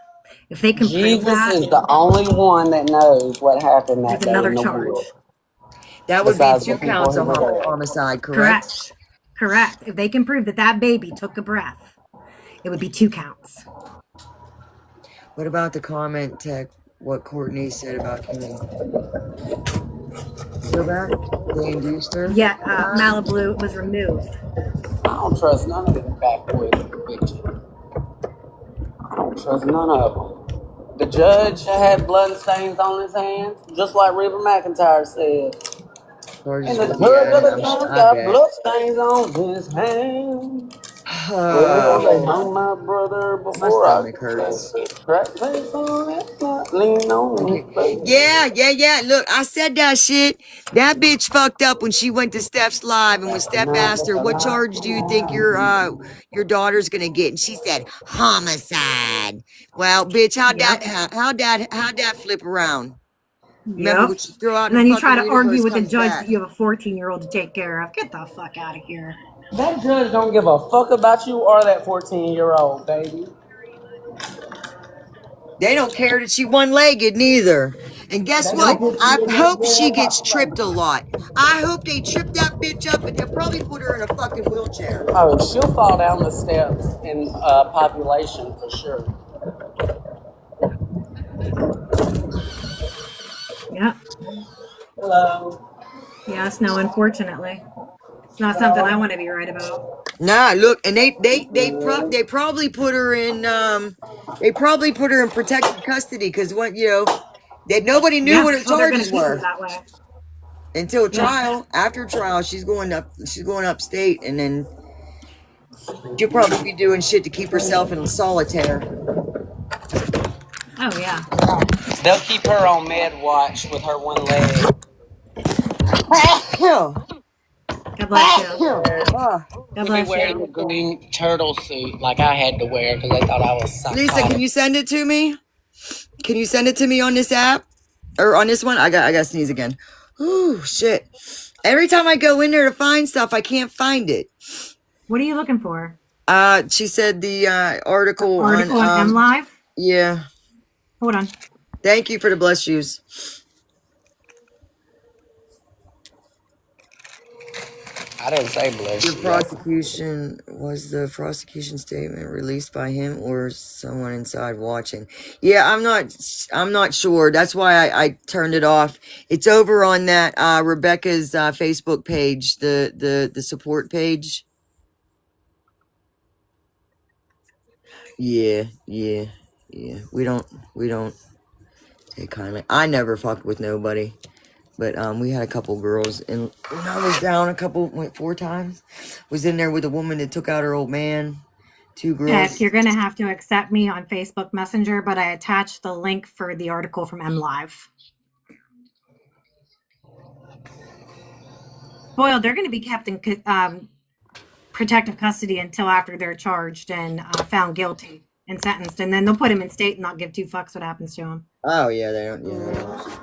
If they can prove Jesus that, is the only one that knows what happened there's that day another in the woods, charge. That would be besides the two people counts who of were there. homicide, correct? Correct. Correct. If they can prove that that baby took a breath, it would be 2 counts. What about the comment, Tech? What Courtney said about Kim? Go back. They induced her. Yet Malibu was removed. I don't trust none of them backwoods bitches. I don't trust none of them. The judge had blood stains on his hands, just like Reba McEntire said. Charges And the for judge of the yeah, judge I got bet. blood stains on his hands. Well, they hung my brother My before I stomach could stand hurts. it. Crack face on it, not lean on his face. Yeah. Look, I said that shit. That bitch fucked up when she went to Steph's live, and when Steph asked her, "What charge do you think your daughter's gonna get?" and she said, "Homicide." Well, bitch, Yep. how'd that flip around? Remember Yep. what you throw out in And the then you try fucking to argue universe with the comes judge that back. you have a 14-year-old to take care of. Get the fuck out of here. That judge don't give a fuck about you or that 14-year-old, baby. They don't care that she one-legged neither. And guess They what? gonna put I you in that hope she jail gets population. tripped a lot. I hope they trip that bitch up and they'll probably put her in a fucking wheelchair. Oh, she'll fall down the steps in population for sure. Yep. Hello. Yes, no, unfortunately. It's not something I Hello. want to be right about. Nah, look, and they probably put her in protective custody because what that nobody knew Yeah. what her Oh, they're going to charges keep her were that way. until Yeah. trial. After trial, she's going upstate, and then she'll probably be doing shit to keep herself in solitaire. Oh, yeah. They'll keep her on med watch with her one leg. God bless you. Ah. God She'll be bless wearing you. the green turtle suit like I had to wear because they thought I was Lisa, can psychotic. you send it to me? Can you send it to me on this app or on this one? I got to sneeze again. Ooh, shit! Every time I go in there to find stuff, I can't find it. What are you looking for? She said the The article on article on M Live? yeah. Hold on. Thank you for the bless yous. I didn't say bless The you. I said prosecution was the prosecution statement released by him or someone inside watching. Yeah, I'm not sure. That's why I turned it off. It's over on that Rebecca's Facebook page, the support page. Yeah. We don't take kindly. I never fucked with nobody. But we had a couple girls, and when I was down went 4 times. Was in there with a woman that took out her old man. 2 Heck, girls. you're going to have to accept me on Facebook Messenger, but I attached the link for the article from M Live. Spoiled, they're going to be kept in protective custody until after they're charged and found guilty and sentenced. And then they'll put him in state and not give 2 fucks what happens to him. Oh yeah, they don't. Yeah, they don't.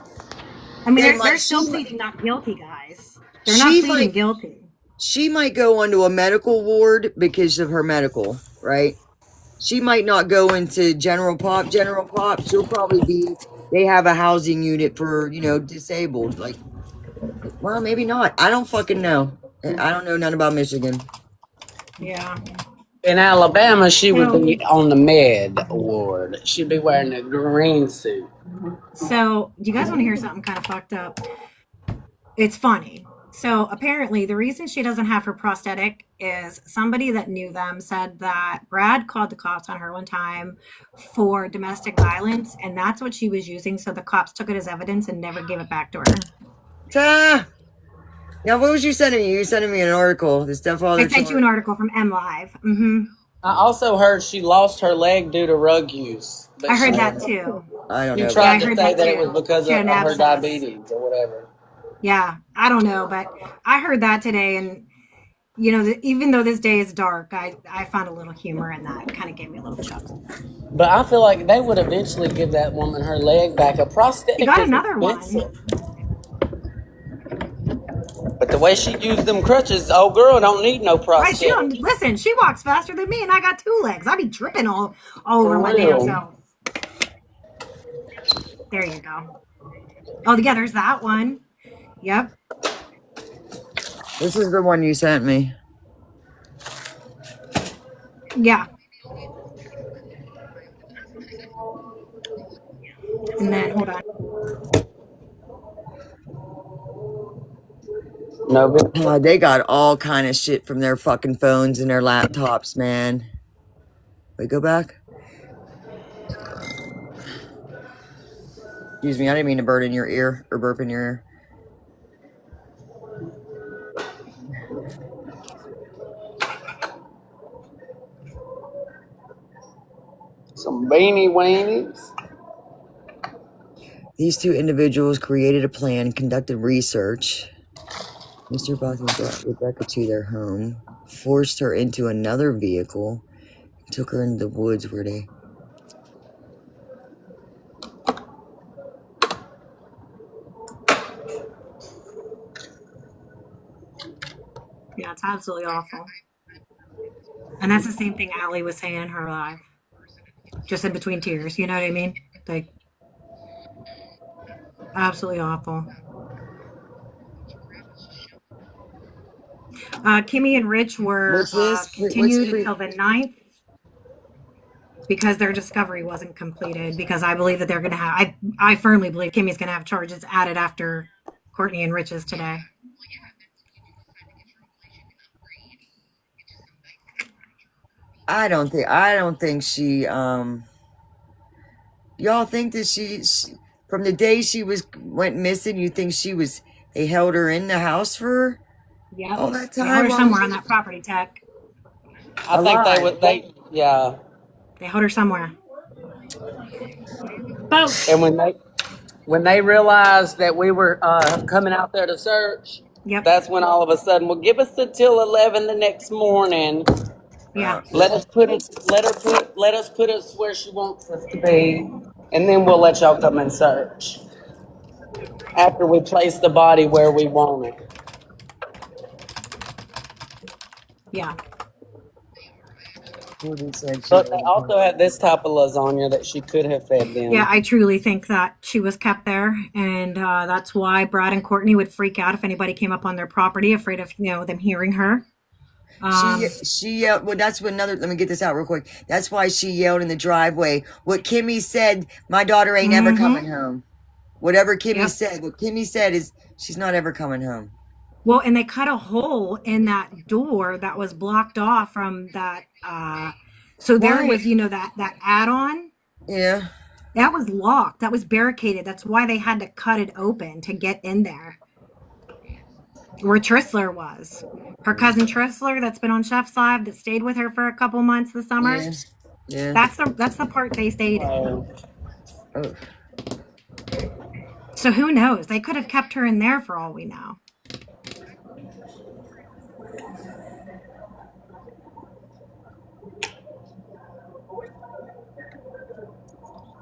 I mean, They they're might. still pleading not guilty, guys. They're not She pleading might. guilty. She might go onto a medical ward because of her medical, right? She might not go into general pop. General pop. She'll probably be. They have a housing unit for disabled. Like, well, maybe not. I don't fucking know. I don't know nothing about Michigan. Yeah. in Alabama she would So, be on the med ward. She'd be wearing a green suit. so do you guys want to hear something kind of fucked up? It's funny. So apparently, the reason she doesn't have her prosthetic is somebody that knew them said that Brad called the cops on her one time for domestic violence, and that's what she was using. So the cops took it as evidence and never gave it back to her. Ah! Now, what was you sending me? You sending me an article. The I stepfather sent you charged. an article from MLive. I also heard she lost her leg due to rug use, I but heard that too. I don't she know Yeah, about I tried to heard say that that it was too. because She had an of her abscess. diabetes or whatever. Yeah, I don't know, but I heard that today, and even though this day is dark, I found a little humor in that. It kind of gave me a little chuckle. But I feel like they would eventually give that woman her leg back. A She prosthetic got is another one. expensive. But the way she used them crutches, old girl don't need no Right? She don't prosthetic. listen. She walks faster than me, and I got two legs. I be tripping all over For my damn real. self. There you go. Oh, yeah, there's that one. Yep. this is the one you sent me. Yeah. And then hold on. No big. They got all kind of shit from their fucking phones and their laptops, man. Wait, go back. Excuse me, I didn't mean to burn in your ear or burp in your ear. Some beanie weenies. These two individuals created a plan, conducted research. Mr. Botham brought Rebecca to their home, forced her into another vehicle, and took her into the woods where they. Yeah, it's absolutely awful. And that's the same thing Allie was saying in her live, just in between tears. You know what I mean? Like, absolutely awful. Kimmy and Rich were What's this? What's continued until the 9th because their discovery wasn't completed. Because I believe that they're going to have, I firmly believe Kimmy's going to have charges added after Courtney and Rich's today. I don't think she. Y'all think that from the day she went missing, you think she was? They held her in the house for Yep. all that They held time her while somewhere on she that property, Teck. I think they alive. would. Yeah. They held her somewhere. Boat. And when they realized that we were coming out there to search, Yep. that's when all of a sudden, well, give us until 11 the next morning. Yeah. Let us put it. Let us put us where she wants us to be, and then we'll let y'all come and search. After we place the body where we want it. Yeah. Jordan said she But they wasn't also had this type of lasagna that she could have fed Yeah, them. I truly think that she was kept there, and that's why Brad and Courtney would freak out if anybody came up on their property, afraid of them hearing her. She yelled. Well, that's what another. Let me get this out real quick. That's why she yelled in the driveway. What Kimmy said, my daughter ain't ever coming home. Whatever Kimmy Yep. said, what Kimmy said is she's not ever coming home. Well, and they cut a hole in that door that was blocked off from that. So there Why? was, that add-on Yeah. that was locked, that was barricaded. That's why they had to cut it open to get in there. Where Trissler was. Her cousin Trissler that's been on Chef's Live that stayed with her for a couple months this summer. Yeah. Yeah. That's the part they stayed in. Oh. Oh. So who knows? They could have kept her in there for all we know.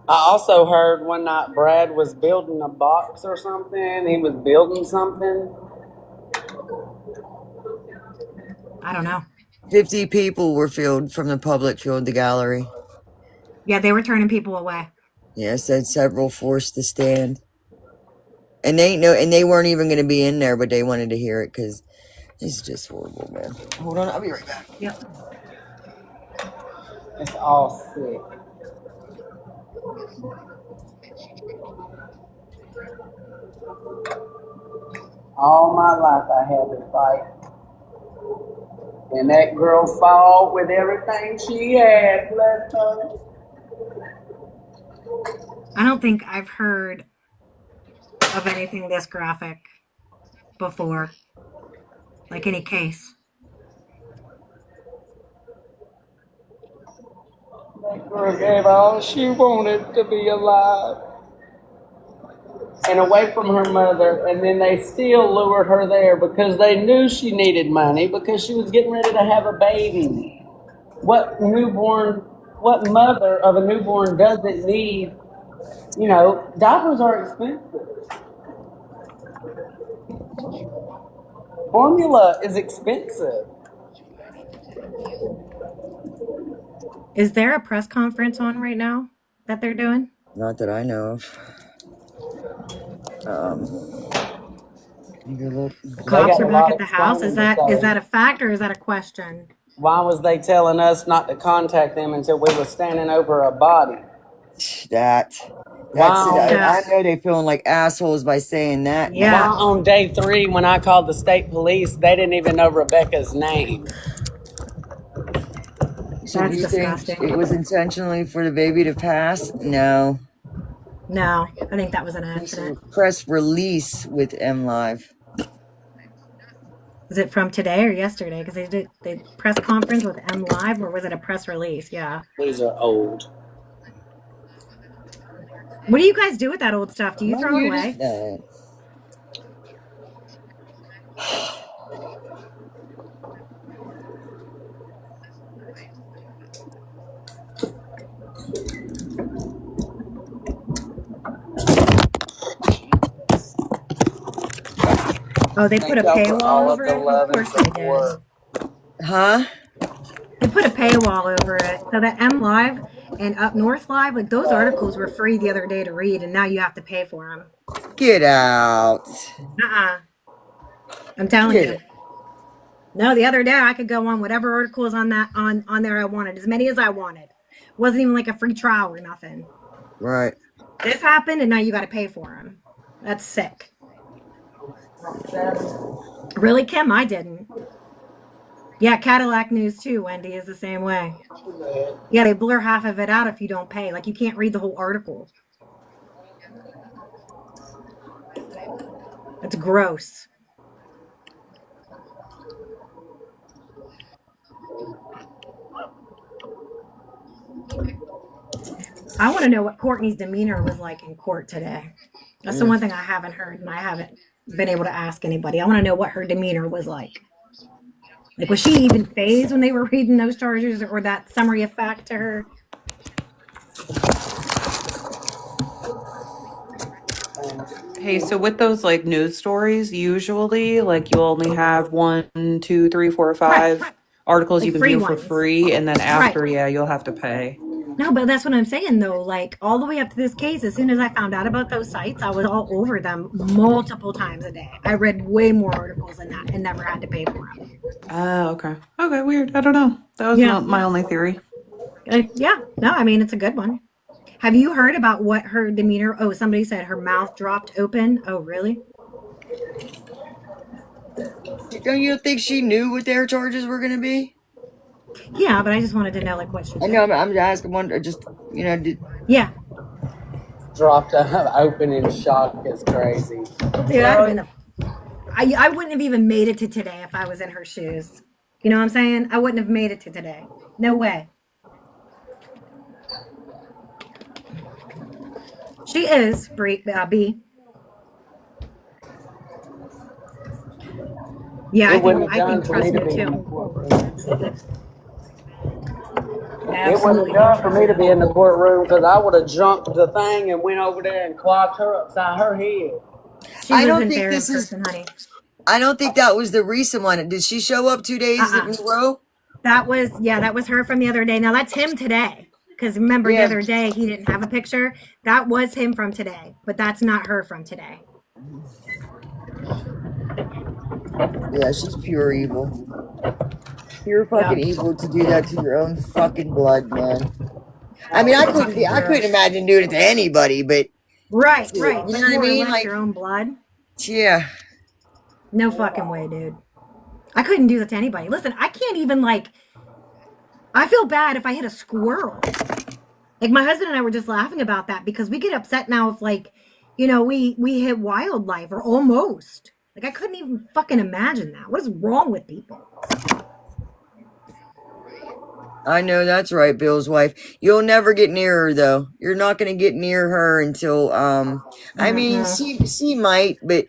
I also heard one night Brad was building a box or something. He was building something. I don't know. 50 people were filled from the public filled the gallery. Yeah, they were turning people away. Yeah, said several forced to stand. And they weren't even going to be in there, but they wanted to hear it because it's just horrible, man. Hold on, I'll be right back. Yep. It's all sick. All my life I had to fight. And that girl fought with everything she had, bless her. I don't think I've heard of anything this graphic before, like any case. That girl gave all she wanted to be alive and away from her mother, and then they still lured her there because they knew she needed money because she was getting ready to have a baby. What mother of a newborn doesn't need, diapers are expensive. Formula is expensive. Is there a press conference on right now that they're doing? Not that I know of. Take a look. The They cops got are a back lot at the house. Is explaining to that say. a fact or is that a question? Why was they telling us not to contact them until we were standing over a body? That's it. Why Yeah. I know they feeling like assholes by saying that Yeah. now. on day 3 when I called the state police, they didn't even know Rebecca's name? So do That's you think it disgusting. was intentionally for the baby to pass? No. No, I think that was an This is accident. a press release with M Live. Was it from today or yesterday? Because they did the press conference with M Live, or was it a press release? Yeah. These are old. What do you guys do with that old stuff? Do you Am I throw it muted? away? No. Oh, they put Thank a y'all for paywall all of over the it? Of love and course they did. support. Huh? They put a paywall over it. So that M Live and Up North Live, like those articles were free the other day to read, and now you have to pay for them. Get out. I'm telling Get you. it. No, the other day I could go on whatever articles on that on there I wanted, as many as I wanted. Wasn't even like a free trial or nothing. Right. This happened, and now you got to pay for them. That's sick. Really, Kim? I didn't. Yeah, Cadillac News too. Wendy is the same way. Yeah, they blur half of it out if you don't pay. Like you can't read the whole article. That's gross. I want to know what Courtney's demeanor was like in court today. That's the one thing I haven't heard, and I haven't been able to ask anybody. I want to know what her demeanor was like. Like, was she even phased when they were reading those charges or that summary of fact to her? Hey, so with those like news stories, usually like you only have 1, 2, 3, 4, Right. 5 articles Like you can free view for ones. free, and then Right. after, yeah, you'll have to pay. No, but that's what I'm saying though. Like all the way up to this case, as soon as I found out about those sites, I was all over them multiple times a day. I read way more articles than that and never had to pay for them. Oh, okay. Okay, weird. I don't know. That was Yeah. my only theory. Yeah. No, I mean, it's a good one. Have you heard about what her demeanor? Oh, somebody said her mouth dropped open. Oh, really? Don't you think she knew what their charges were going to be? Yeah, but I just wanted to know like what she I know. think. I'm asking one. Just did, Yeah. Dropped open in shock is crazy. Dude, I'd have been I wouldn't have even made it to today if I was in her shoes. You know what I'm saying? I wouldn't have made it to today. No way. She is B. Yeah, It wouldn't have I done think for me trust to me be in the too. courtroom. It wouldn't Absolutely have think done for trust me to me. be in the courtroom because I would have jumped the thing and went over there and clocked her upside her head. She I don't wasn't think there in this is. person, honey. I don't think that was the recent one. Did she show up 2 days in Uh-uh. a row? That was her from the other day. Now that's him today. Because remember the Yeah. other day he didn't have a picture. That was him from today, but that's not her from today. Yeah, she's pure evil. Pure fucking Yep. evil to do that to your own fucking blood, man. I mean, So fucking I couldn't gross. imagine doing it to anybody, but Right, you right. know But what I more or mean? less Like, your own blood. yeah. No fucking way, dude. I couldn't do that to anybody. Listen, I can't even I feel bad if I hit a squirrel. Like my husband and I were just laughing about that because we get upset now if we hit wildlife or almost. Like I couldn't even fucking imagine that. What is wrong with people? I know that's right, Bill's wife. You'll never get near her though. You're not gonna get near her until I mean Mm-mm. she might, but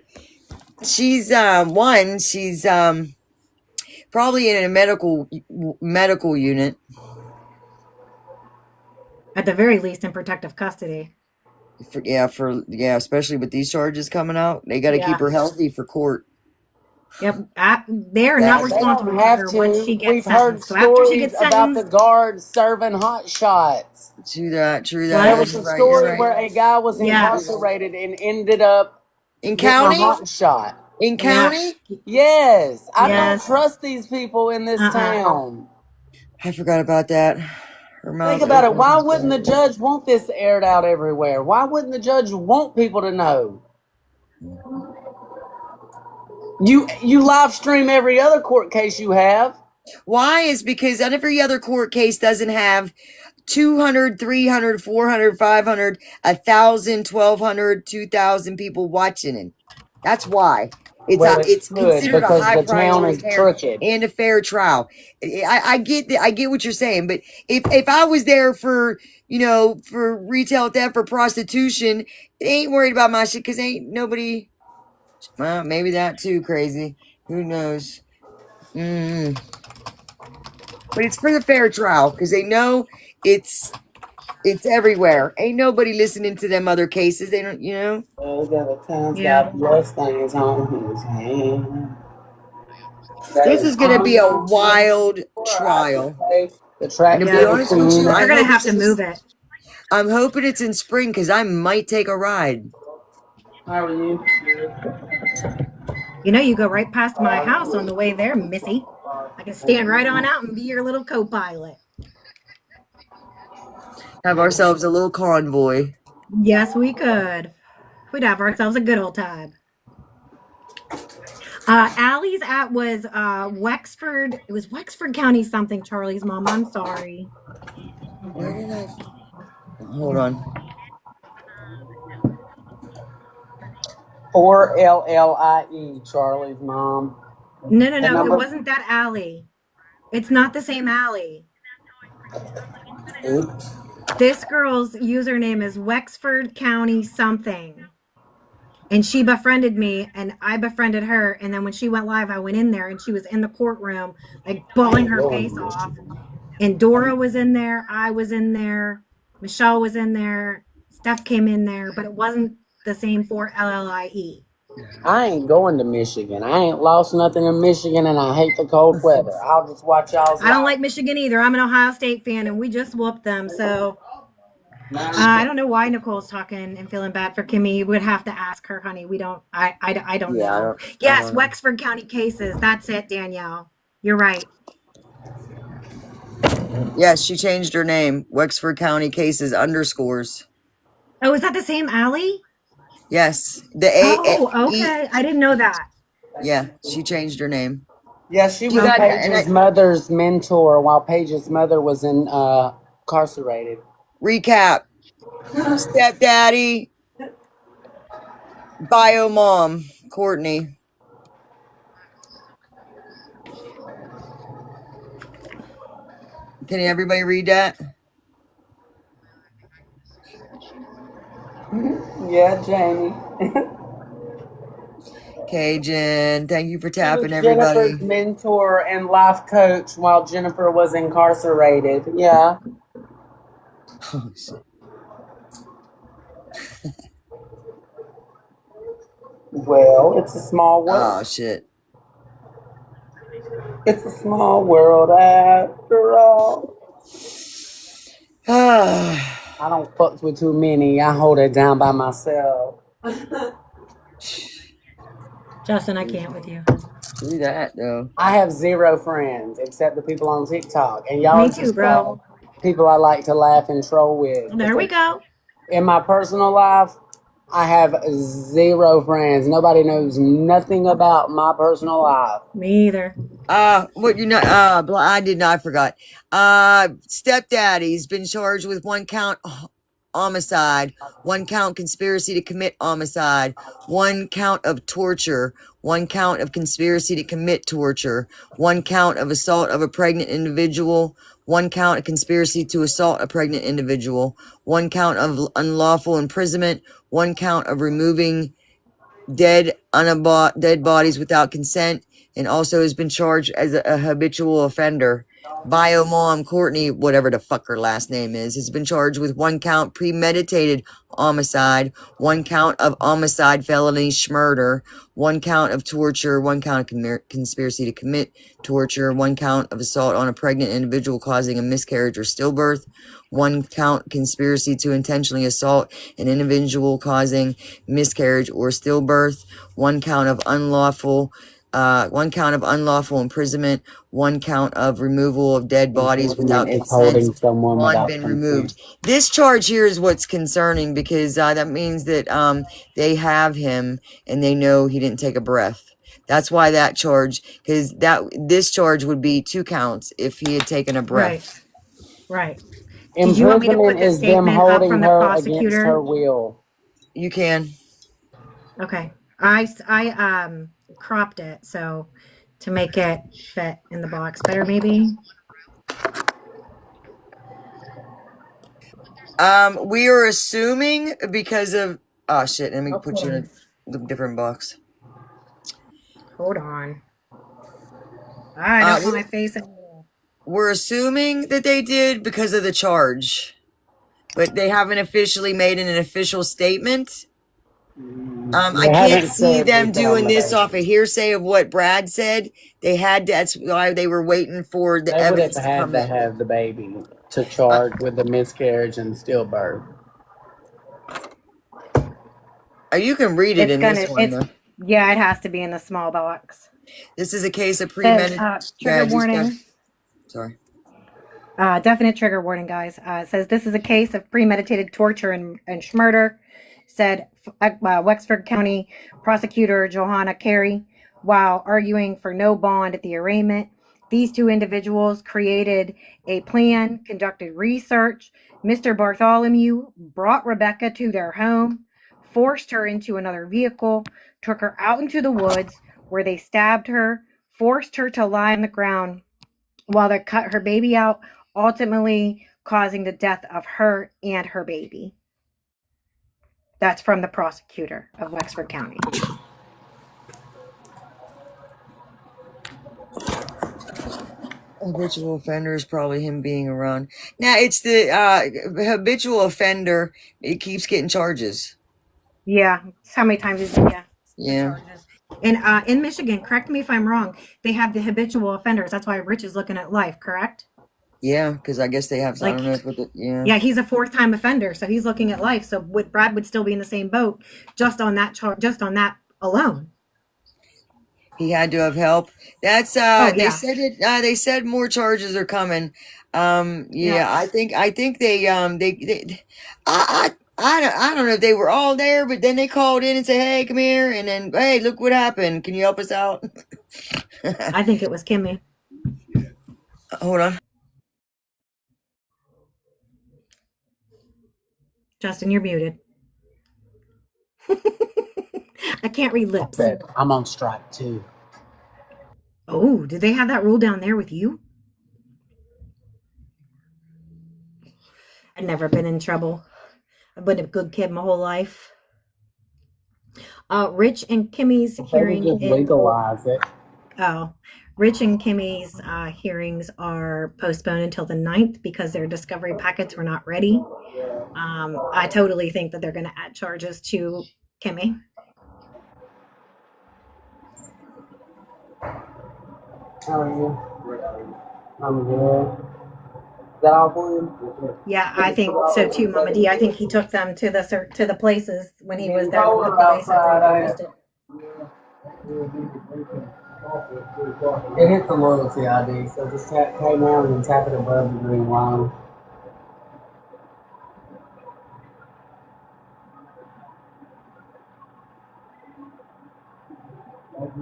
she's she's probably in a medical unit. At the very least, in protective custody. For especially with these charges coming out, they got to keep Yeah. her healthy for court. Yep. They're not That's They don't responsible for have her once to. she gets We've heard sentenced. So after she stories gets about the sentenced, guards serving hot shots. true that. True that. There what? was You're a right. You're story right. where a guy was Yeah. incarcerated and ended up In getting a county, hot shot. in Yeah. county. Yes, I don't Yes. trust these people in this town. I forgot about that. Her Think mouth about it. opens Why and wouldn't the closes. judge want this aired out everywhere? Why wouldn't the judge want people to know? You live stream every other court case you have. Why is because every other court case doesn't have 200, 300, 400, 500, 1,000, 1,200, 2,000 people watching it. That's why. Well, it It's should considered a because high the town priority is care crooked. and a fair trial. I get that. I get what you're saying, but if I was there for for retail theft or prostitution, they ain't worried about my shit because ain't nobody. Well, maybe that too. Crazy. Who knows? Mm. But it's for the fair trial because they know it's it's everywhere. Ain't nobody listening to them other cases. They don't, Well, the town's Yep. got bloodstains on his hand. That This is is going to be a wild or I should trial. say the And to track be Yep. day honest with you, scene. I They're gonna hope have it's to move it. I'm hoping it's in spring because I might take a ride. How are you? You know, you go right past my house on the way there, Missy. I can stand right on out and be your little co-pilot. Have ourselves a little convoy. Yes, we could. We'd have ourselves a good old time. Allie's at was Wexford. It was Wexford County something. Charlie's mom. I'm sorry. Where did I? Hold on. 4LLIE, Charlie's mom. No, no, The no. It number. wasn't that Allie. It's not the same Allie. Oops. This girl's username is Wexford County something. And she befriended me and I befriended her. And then when she went live, I went in there and she was in the courtroom, like I bawling ain't her going face to off. And Dora was in there. I was in there. Michelle was in there. Steph came in there, but it wasn't the same for LLIE. I ain't going to Michigan. I ain't lost nothing in Michigan, and I hate the cold weather. I'll just watch y'all's I don't live. like Michigan either. I'm an Ohio State fan and we just whooped them. So I don't know why Nicole's talking and feeling bad for Kimmy. You would have to ask her, honey. We don't, I don't Yeah, know. I Yes, don't know. Wexford County cases. That's it, Danielle. You're right. Yes, she changed her name. Wexford County cases underscores. Oh, is that the same alley? Yes, the Oh, okay. I didn't know that. Yeah, she changed her name. Yeah, she She was got Okay. and Paige's mother's mentor while Paige's mother was incarcerated. recap. Stepdaddy, bio mom, Courtney. Can everybody read that? Yeah, Jamie. Cajun, thank you for She was tapping Jennifer's everybody. mentor and life coach while Jennifer was incarcerated. Yeah. Oh shit. Well, it's a small world. Oh shit. It's a small world after all. Ah, I don't fuck with too many. I hold it down by myself. Justin, I can't with you. do that though. I have zero friends except the people on TikTok, and y'all Me are too, just bro. people I like to laugh and troll with. There we go. In my personal life, I have 0 friends. Nobody knows nothing about my personal life. Me either. What you know, I did not, I forgot. Stepdaddy's been charged with 1 count homicide, 1 count conspiracy to commit homicide, 1 count of torture, 1 count of conspiracy to commit torture, 1 count of assault of a pregnant individual, 1 count of conspiracy to assault a pregnant individual, 1 count of unlawful imprisonment, 1 count of removing dead bodies without consent, and also has been charged as a habitual offender. Bio mom Courtney, whatever the fuck her last name is, has been charged with 1 count premeditated homicide, 1 count of homicide felony murder, 1 count of torture, 1 count of conspiracy to commit torture, 1 count of assault on a pregnant individual causing a miscarriage or stillbirth, 1 count conspiracy to intentionally assault an individual causing miscarriage or stillbirth, 1 count of unlawful 1 count of unlawful imprisonment, 1 count of removal of dead bodies Imprisonment without is consent, holding someone bond without been consent. removed. This charge here is what's concerning, because that means that they have him and they know he didn't take a breath. That's why that charge, because this charge would be 2 counts if he had taken a Right. breath. Right. Did you want me to Imprisonment put the is them statement up holding from the her against her prosecutor? will. You can. Okay. I cropped it so to make it fit in the box better, maybe. We are assuming because of, oh shit, let me Oh, put hold you on. in a different box. Hold on. I don't want We're, my face anymore. we're assuming that they did because of the charge, but they haven't officially made an official statement. I They can't haven't see said we them found doing the this off baby. a hearsay of what Brad said. They had to, that's why they were waiting for the They would have evidence to had come to in. have the baby to charge with the miscarriage and stillbirth. You can read it in this one, It's, though. yeah, it has to be in the small box. This is a case of Says, premeditated. trigger Just got. warning. Sorry. Definite trigger warning, guys. It says this is a case of premeditated torture and murder, said Wexford County prosecutor Johanna Carey while arguing for no bond at the arraignment. These 2 individuals created a plan, conducted research. Mr. Bartholomew brought Rebecca to their home, forced her into another vehicle, took her out into the woods where they stabbed her, forced her to lie on the ground while they cut her baby out, ultimately causing the death of her and her baby. That's from the prosecutor of Wexford County. Habitual offender is probably him being around. Now it's the habitual offender. It keeps getting charges. Yeah, how many times is yeah the Yeah, charges? And in Michigan, correct me if I'm wrong, they have the habitual offenders. That's why Rich is looking at life, correct? yeah. Because I guess they have. I don't know Like, if with it. Yeah, yeah, he's a 4th-time offender, so he's looking at life. So would Brad would still be in the same boat just on that just on that alone. he had to have help. That's Oh They yeah, said it. They said more charges are coming. yeah. Yeah. I think I don't know if they were all there, but then they called in and said, "Hey, come here," and then, "Hey, look what happened. Can you help us out?" I think it was Kimmy. Hold on. Justin, you're muted. I can't read lips. But I'm on strike too. Oh, did they have that rule down there with you? I've never been in trouble. I've been a good kid my whole life. Rich and Kimmy's They would hearing just in legalize it. oh, Rich and Kimmy's hearings are postponed until the 9th because their discovery packets were not ready. I totally think that they're going to add charges to Kimmy. How are you? I'm good. Is that all for you? Yeah, I think so too, Mama D. I think he took them to the places when he was Getting there the colder place after he got outside, ain't arrested. it? It hit the loyalty ID, so just came out and tap it above the green line.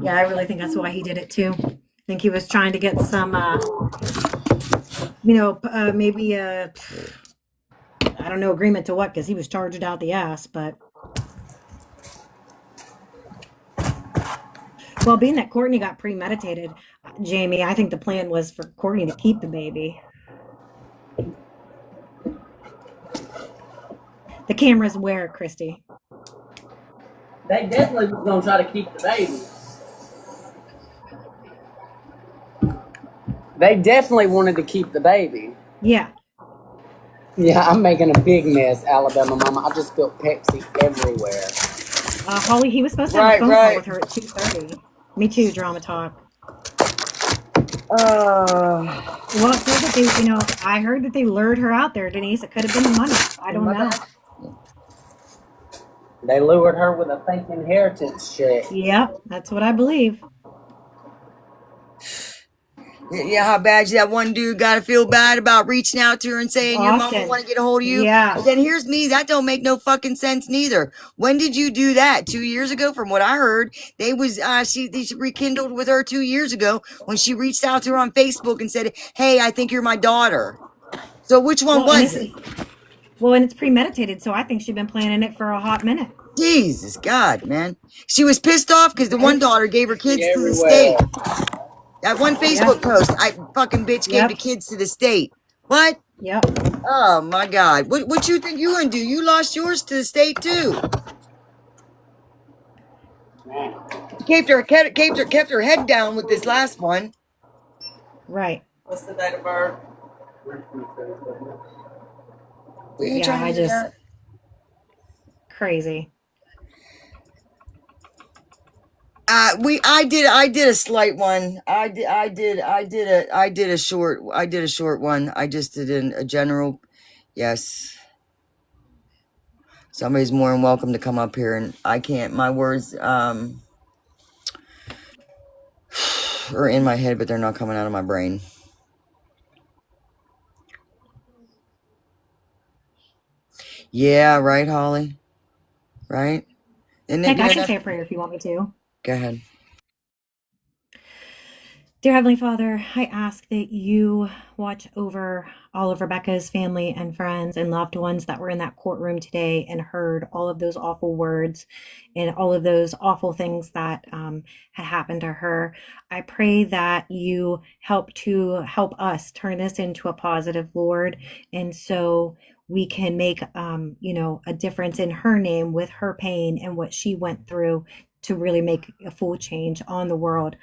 Yeah, I really think that's why he did it too. I think he was trying to get some, maybe I don't know, agreement to what, because he was charged out the ass. But well, being that Courtney got premeditated, Jamie, I think the plan was for Courtney to keep the baby. The camera's where, Christy? They definitely was gonna try to keep the baby. They definitely wanted to keep the baby. Yeah. Yeah, I'm making a big mess, Alabama mama. I just spilled Pepsi everywhere. Holly, he was supposed to have a Right, phone call right. with her at 2:30. Me too, drama talk. Uh, Well, it says that I heard that they lured her out there, Denise. It could have been the money. I don't my know. bad. They lured her with a fake inheritance check. Yep, that's what I believe. Yeah, how bad that one dude got to feel bad about reaching out to her and saying your mama Austin. want to get a hold of you. Yeah. But then here's me. That don't make no fucking sense neither. When did you do that? 2 years ago, from what I heard, she rekindled with her 2 years ago when she reached out to her on Facebook and said, "Hey, I think you're my daughter." So which one Well, and was it's it? well, and it's premeditated, so I think she's been planning it for a hot minute. Jesus God, man. She was pissed off because the one Right? daughter gave her Pepsi kids to the everywhere. state. That one Yeah. Facebook post, I fucking bitch gave the Yep. kids to the state. What? Yep. Oh my God. What you think you gonna do? You lost yours to the state too. Kept her head down with this last one. Right. What's the date of birth? We ain't Yeah, trying I to hear just that. crazy. I did a slight one. I did a short one. I just did a general. Yes. Somebody's more than welcome to come up here, and I can't. My words are in my head, but they're not coming out of my brain. Yeah, right, Holly. Right? And Heck, you I know can that. say a prayer if you want me to. Go ahead. Dear Heavenly Father, I ask that you watch over all of Rebecca's family and friends and loved ones that were in that courtroom today and heard all of those awful words and all of those awful things that had happened to her. I pray that you help us turn this into a positive, Lord, and so we can make a difference in her name with her pain and what she went through to really make a full change on the world.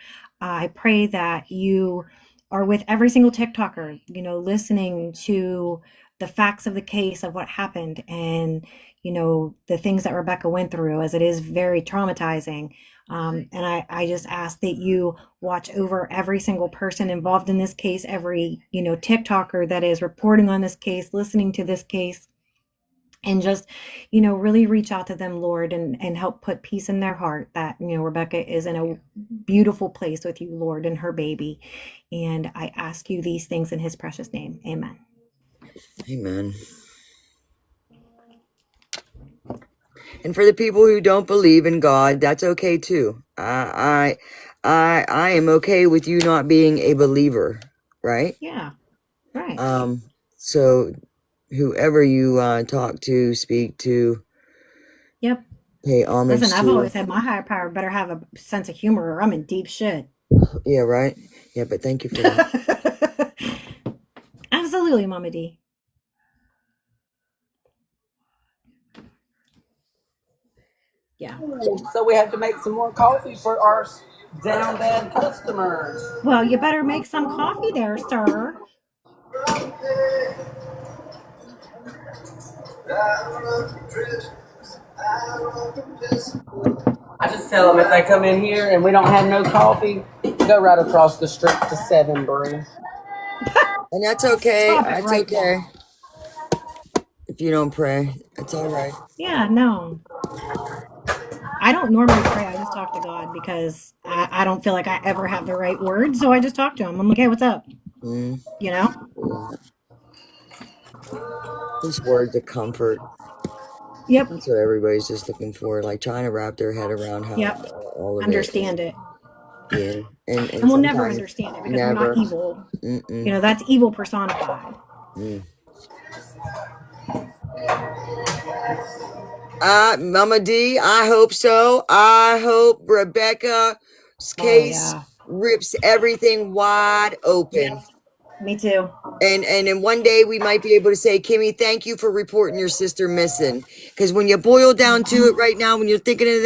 I pray that you are with every single TikToker, listening to the facts of the case of what happened and, the things that Rebecca went through, as it is very traumatizing. And I just ask that you watch over every single person involved in this case, every, TikToker that is reporting on this case, listening to this case, and just really reach out to them, Lord, and help put peace in their heart that Rebecca is in a beautiful place with you, Lord, and her baby. And I ask you these things in his precious name, amen. Amen. And for the people who don't believe in God, that's okay too. I am okay with you not being a believer, right? Yeah, right. Um, so whoever you talk to, speak to, Yep. pay homage Listen, I've to. always said my higher power better have a sense of humor or I'm in deep shit. Yeah, right. Yeah, but thank you for that. Absolutely, Mama D. Yeah. So we have to make some more coffee for our down bad customers. Well, you better make some coffee there, sir. I just tell them if they come in here and we don't have no coffee, go right across the street to Seven Brew. And that's okay. Stop it It's right okay. now. If you don't pray, it's all right. Yeah, no. I don't normally pray. I just talk to God because I don't feel like I ever have the right words. So I just talk to him. I'm like, hey, what's up? Mm, You know? yeah. Just words of comfort. Yep. That's what everybody's just looking for, like trying to wrap their head around how Yep. all of it. Understand it. Yeah, And and we'll never sometimes understand it because we're not never. evil. You Mm-mm. know, that's evil personified. Mm. Mama D, I hope so. I hope Rebecca's Oh case yeah. rips everything wide open. Yep. Me too. And then one day we might be able to say, Kimmy, thank you for reporting your sister missing. Because when you boil down to it right now, when you're thinking of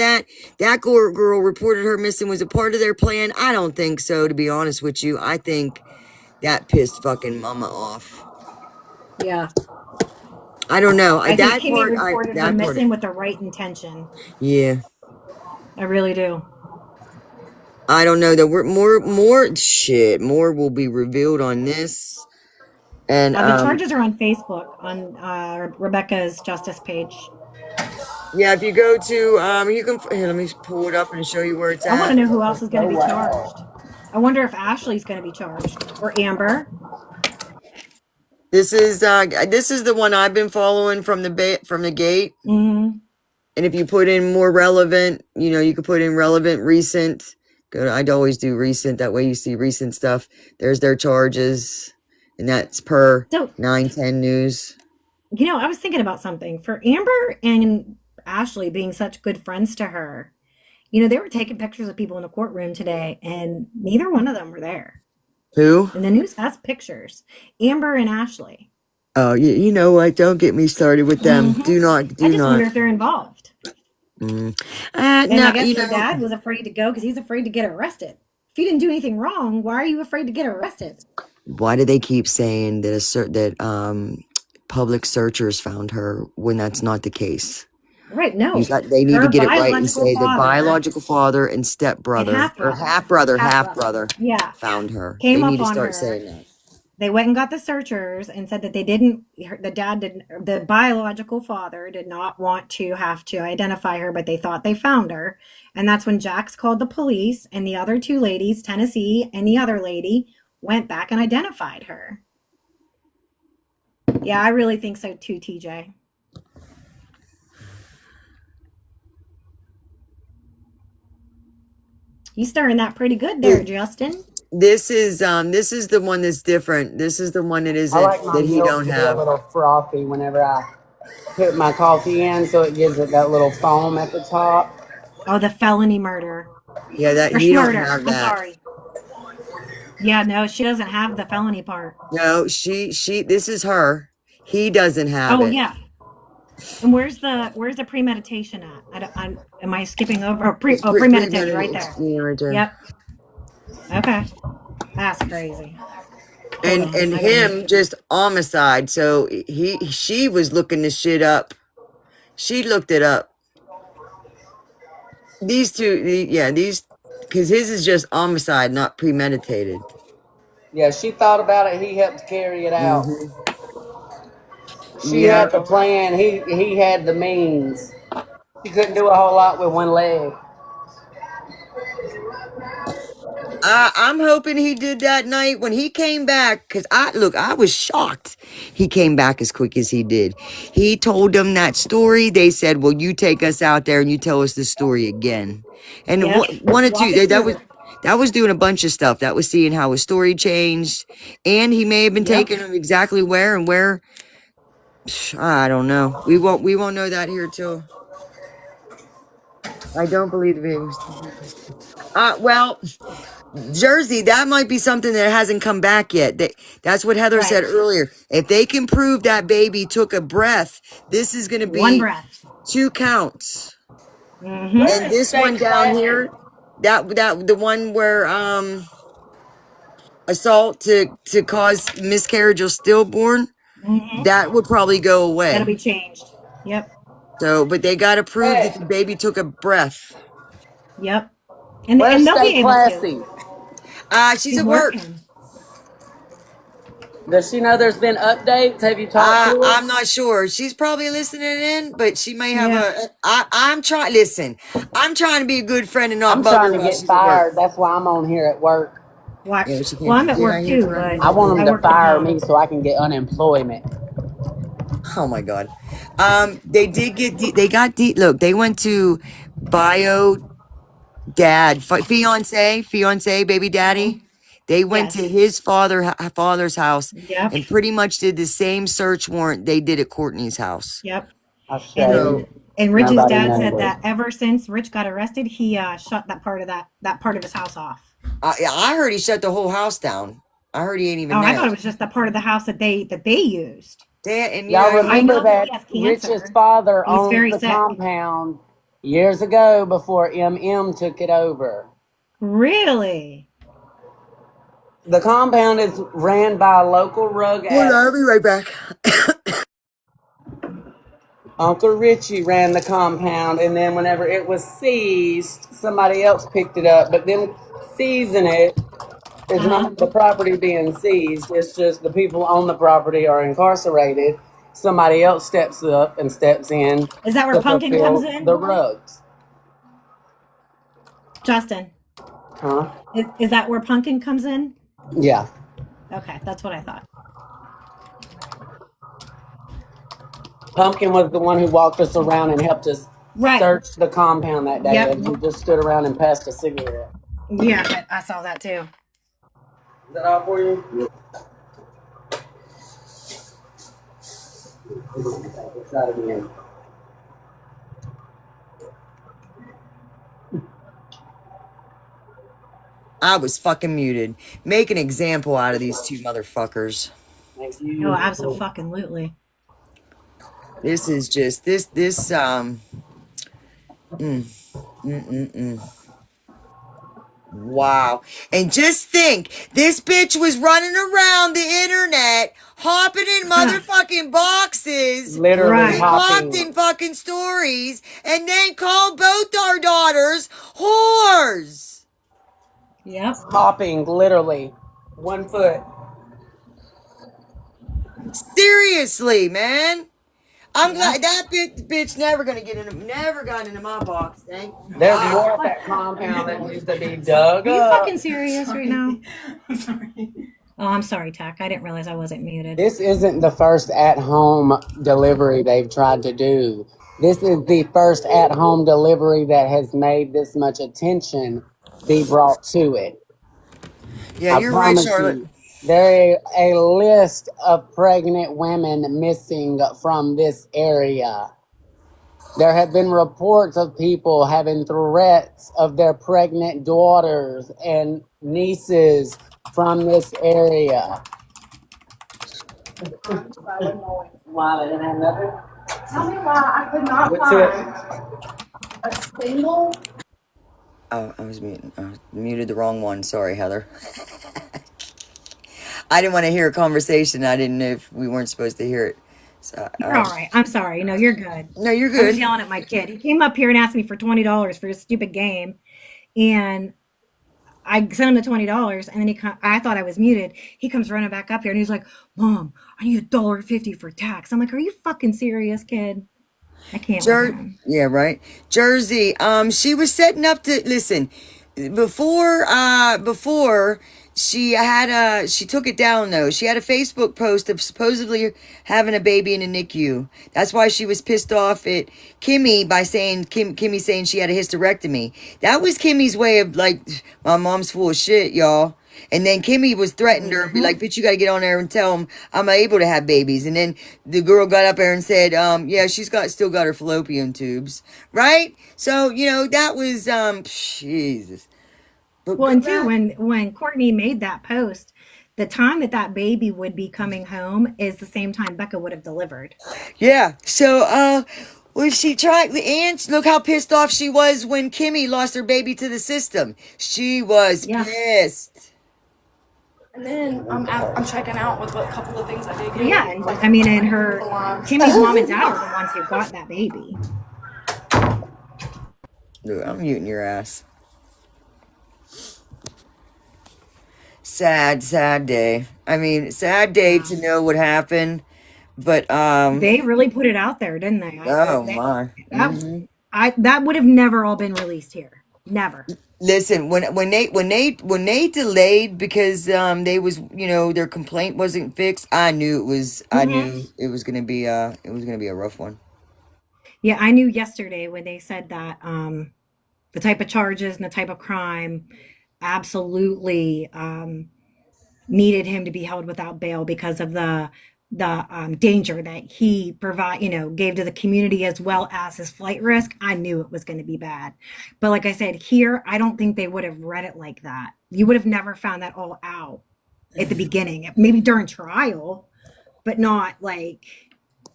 that girl reported her missing was a part of their plan. I don't think so, to be honest with you. I think that pissed fucking mama off. Yeah. I don't know. I think Kimmy reported her That part, missing with the right intention. yeah. I really do. I don't know that we're more will be revealed on this. And The charges are on Facebook on Rebecca's justice page. yeah, if you go to you can here, let me pull it up and show you where it's I want to at. know who else is going to Go be away. charged. I wonder if Ashley's going to be charged or Amber. This is the one I've been following from from the gate. Mm-hmm. And if you put in more relevant, you could put in relevant recent. I'd always do recent. That way you see recent stuff. There's their charges, and that's per So, 910 news. I was thinking about something. For Amber and Ashley being such good friends to her, they were taking pictures of people in the courtroom today, and neither one of them were there. Who? And the news has pictures. Amber and Ashley. Oh, you know what? Don't get me started with them. Hmm. Do not, I do just not. wonder if they're involved. Mm. And I No, guess her dad was afraid to go because he's afraid to get arrested. If you didn't do anything wrong, why are you afraid to get arrested? why do they keep saying that public searchers found her when that's not the case? Right? No, They need to her get it right and biological say the father biological father and and stepbrother half or brother, half brother yeah, found her. came They up need to on start her. saying that. They went and got the searchers and said that they didn't. The dad didn't. The biological father did not want to have to identify her, but they thought they found her. And that's when Jax called the police, and the other two ladies, Tennessee and the other lady, went back and identified her. Yeah, I really think so too, TJ. You stirring that pretty good there, Justin. This is the one that's different. This is the one that I isn't like my that he milk don't to be a have. little frothy whenever I put my coffee in, so it gives it that little foam at the top. Oh, the felony murder. Yeah, that Or he don't murder. have I'm that. sorry. Yeah, no, she doesn't have the felony part. No, she this is her. He doesn't have Oh, it. yeah. And where's the premeditation at? Am I skipping over? Premeditated right It's, there. right there. Yep. Okay. That's crazy. Hold And on. I gotta make him sure. just homicide. So she was looking this shit up. She looked it up. These two, these because his is just homicide, not premeditated. Yeah, she thought about it. He helped carry it out. Mm-hmm. She Yeah. had the plan. He had the means. She couldn't do a whole lot with one leg. I'm hoping he did that night when he came back. Cause I was shocked. He came back as quick as he did. He told them that story. They said, "Well, you take us out there and you tell us the story again." And Yep. one or two, Walk us that was through it. that was doing a bunch of stuff. That was seeing how his story changed, and he may have been Yep. taking him exactly where and where. I don't know. We won't know that here till. I don't believe the baby was. Well, Jersey, that might be something that hasn't come back yet. That's what Heather said Right. earlier. If they can prove that baby took a breath, this is going to One be breath. 2 counts. Mm-hmm. Where And is this one steak down classy? here, the one where assault to cause miscarriage or stillborn, Mm-hmm. that would probably go That'll away. be changed. Yep. So, but they got to prove that Heck, the baby took a breath. Yep. And where's they'll be steak able to. classy? She's She's at work. working. Does she know there's been updates? Have you talked to her? I'm not sure. She's probably listening in, but she may have Yeah. I'm trying. Listen, I'm trying to be a good friend and not I'm bug trying her to while get she's at work. fired. That's why I'm on here at work. Why? Yeah, but she Well, can't. I'm at Did I work hear too, correctly? but I want I them to work from fire me home. so I can get unemployment. Oh my god. They did get. They got. Look, they went to bio dad, fiance, baby daddy. They went to Yes. his father's house Yep. and pretty much did the same search warrant they did at Courtney's house. Yep. I And shame. So and Rich's Nobody dad said knows. that ever since Rich got arrested, he shut that part of his house off. I heard he shut the whole house down. I heard he ain't Oh, even I there. thought it was just the part of the house that they used. Dad, and Y'all I remember know that that he has Rich's cancer. father He's owned very the sick. compound years ago before MM took it over. Really? The compound is ran by a local rug hold on, I'll addict. be right back. Uncle Richie ran the compound, and then whenever it was seized, somebody else picked it up. But them seizing it is Uh huh. not the property being seized. It's just the people on the property are incarcerated. Somebody else steps up and steps in Is that where to Pumpkin comes fulfill in, the rugs. Justin? Huh? Is that where Pumpkin comes in? Yeah. Okay, that's what I thought. Pumpkin was the one who walked us around and helped us Right. search the compound that day, Yep. and he just stood around and passed a cigarette. Yeah, I saw that too. Is that all for you? Try it again. I was fucking muted. Make an example out of these two motherfuckers. Thank Oh, you. absolutely. This is just this. Mm, mm. Wow. And just think, this bitch was running around the internet, hopping in motherfucking boxes, Literally Right. concocting hopping, fucking stories, and then called both our daughters whores. Yep. hopping, literally 1 foot. Seriously, man. I'm Yep. glad that bitch never got into my box. Thank There's God. more at that compound that needs to be dug Are you fucking up. serious right now? I'm sorry. Oh, I'm sorry, Tack. I didn't realize I wasn't muted. This isn't the first at-home delivery they've tried to do. This is the first at-home delivery that has made this much attention be brought to it. Yeah, I you're right, promise Charlotte. you, there is a list of pregnant women missing from this area. There have been reports of people having threats of their pregnant daughters and nieces from this area. Why they didn't have nothing? Tell me why I could not find a single. Oh, I was muted. I muted the wrong one. Sorry, Heather. I didn't want to hear a conversation. I didn't know if we weren't supposed to hear it. So, You're all right. I'm sorry. No, you're good. no, you're I was good. yelling at my kid. He came up here and asked me for $20 for his stupid game, and I sent him the $20, and then I thought I was muted. He comes running back up here, and he's like, "Mom, I need $1.50 for tax." I'm like, "Are you fucking serious, kid?" I can't with him. Yeah, right. Jersey. She was setting up to listen before she took it down though. She had a Facebook post of supposedly having a baby in a NICU. That's why she was pissed off at Kimmy by saying Kimmy saying she had a hysterectomy. That was Kimmy's way of like, my mom's full of shit, y'all. And then Kimmy was threatened her and be Mm-hmm. like, bitch, you got to get on there and tell him I'm able to have babies. And then the girl got up there and said, yeah, still got her fallopian tubes. Right? So, that was, Jesus. But Well, good and two, God. when Courtney made that post, the time that baby would be coming home is the same time Becca would have delivered. Yeah. So, when she tried, and look how pissed off she was when Kimmy lost her baby to the system. She was Yeah. pissed. And then I'm checking out with what couple of things I did Well, get. yeah, and Like I mean, and I did her the lines. Kimmy's mom and dad are the ones who got that baby. Dude, I'm muting your ass. Sad, sad day. I mean, sad day Yeah. to know what happened, but They really put it out there, didn't they? oh my. That that would have never all been released here. Never. Listen, when they delayed because they was their complaint wasn't fixed, I Hmm. knew it was gonna be a rough one. Yeah, I knew yesterday when they said that. the type of charges and the type of crime absolutely needed him to be held without bail because of the danger that he gave to the community as well as his flight risk. I knew it was going to be bad, but like I said, here I don't think they would have read it like that. You would have never found that all out at the beginning, maybe during trial, but not like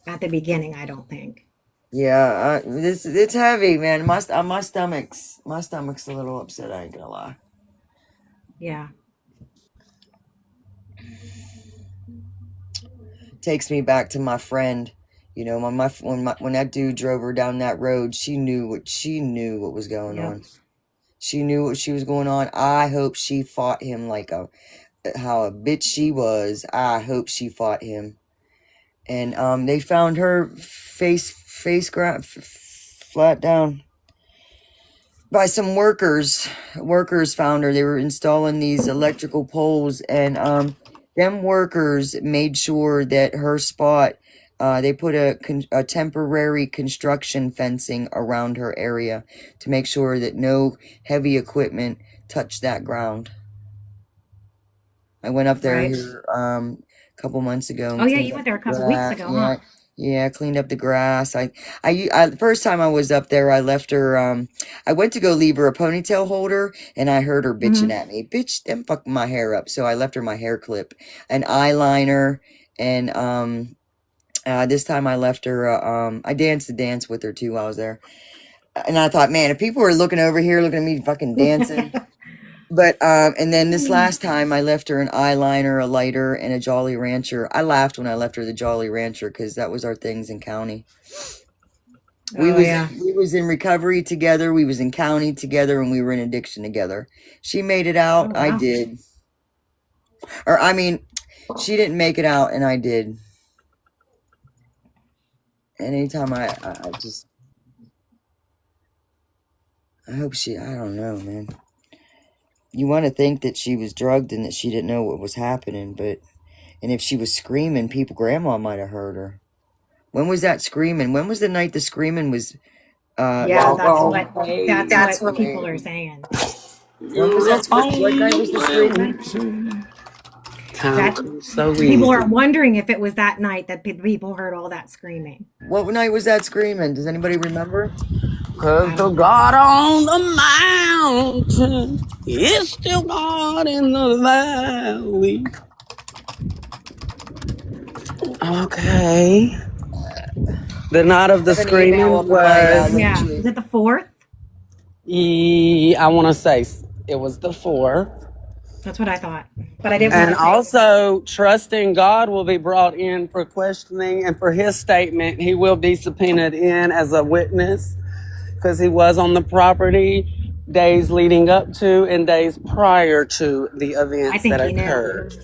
at the beginning. I don't think. Yeah, it's heavy, man. My stomach's a little upset. I ain't gonna lie. Yeah. Takes me back to my friend. You know, when that dude drove her down that road, she knew what was going Yep. on. She knew what she was going on. I hope she fought him like how a bitch she was. I hope she fought him. And they found her flat down by some workers. Workers found her. They were installing these electrical poles, and them workers made sure that her spot, they put a temporary construction fencing around her area to make sure that no heavy equipment touched that ground. I went up there Right. here a couple months ago Oh and yeah, cleaned you up went there a the couple weeks grass. ago, huh? Yeah, yeah, cleaned up the grass. The first time I was up there, I left her. I went to go leave her a ponytail holder, and I heard her bitching Mm-hmm. at me. Bitch, them fucking my hair up. So I left her my hair clip, an eyeliner, and this time I left her. I danced the dance with her too while I was there, and I thought, man, if people were looking over here, looking at me fucking dancing. But and then this last time I left her an eyeliner, a lighter, and a Jolly Rancher. I laughed when I left her the Jolly Rancher because that was our things in county. We Oh was yeah. we was in recovery together, we was in county together, and we were in addiction together. She made it out, Oh I wow. did. Or I mean, she didn't make it out, and I did. And anytime I just I hope I don't know, man. You want to think that she was drugged and that she didn't know what was happening, but and if she was screaming, grandma might have heard her. When was that screaming? When was the night the screaming was Yeah, Walk that on that's faith. what people are saying. when was You're that a what night only was the screaming? mountain. Time That comes so people are easy. wondering if it was that night that people heard all that screaming. What night was that screaming? Does anybody remember? Cause I the don't know. God on the mountain is still God in the valley. Okay. The night of I the have an email screaming up in my was, link Yeah. Is tree. it the fourth? I want to say it was the 4th. That's what I thought. But I didn't want And to say also, trusting God will be brought in for questioning, and for his statement, he will be subpoenaed in as a witness because he was on the property days leading up to and days prior to the I events that think he knew. occurred.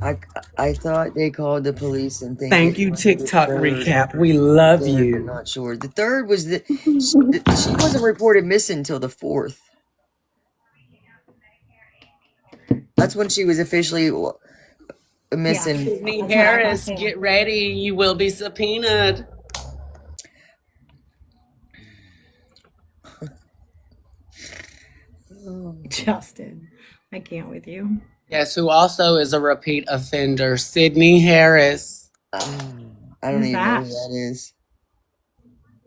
I I thought they called the police and think Thank it you, might be TikTok recap. We the love third, but you. not sure. The third was she wasn't reported missing until the fourth. That's when she was officially Yeah. missing. Sydney That's what I thought Harris, too. get ready. You will be subpoenaed. Justin. I can't with you. Yes, who also is a repeat offender, Sydney Harris. I don't Who's even know that? who that is.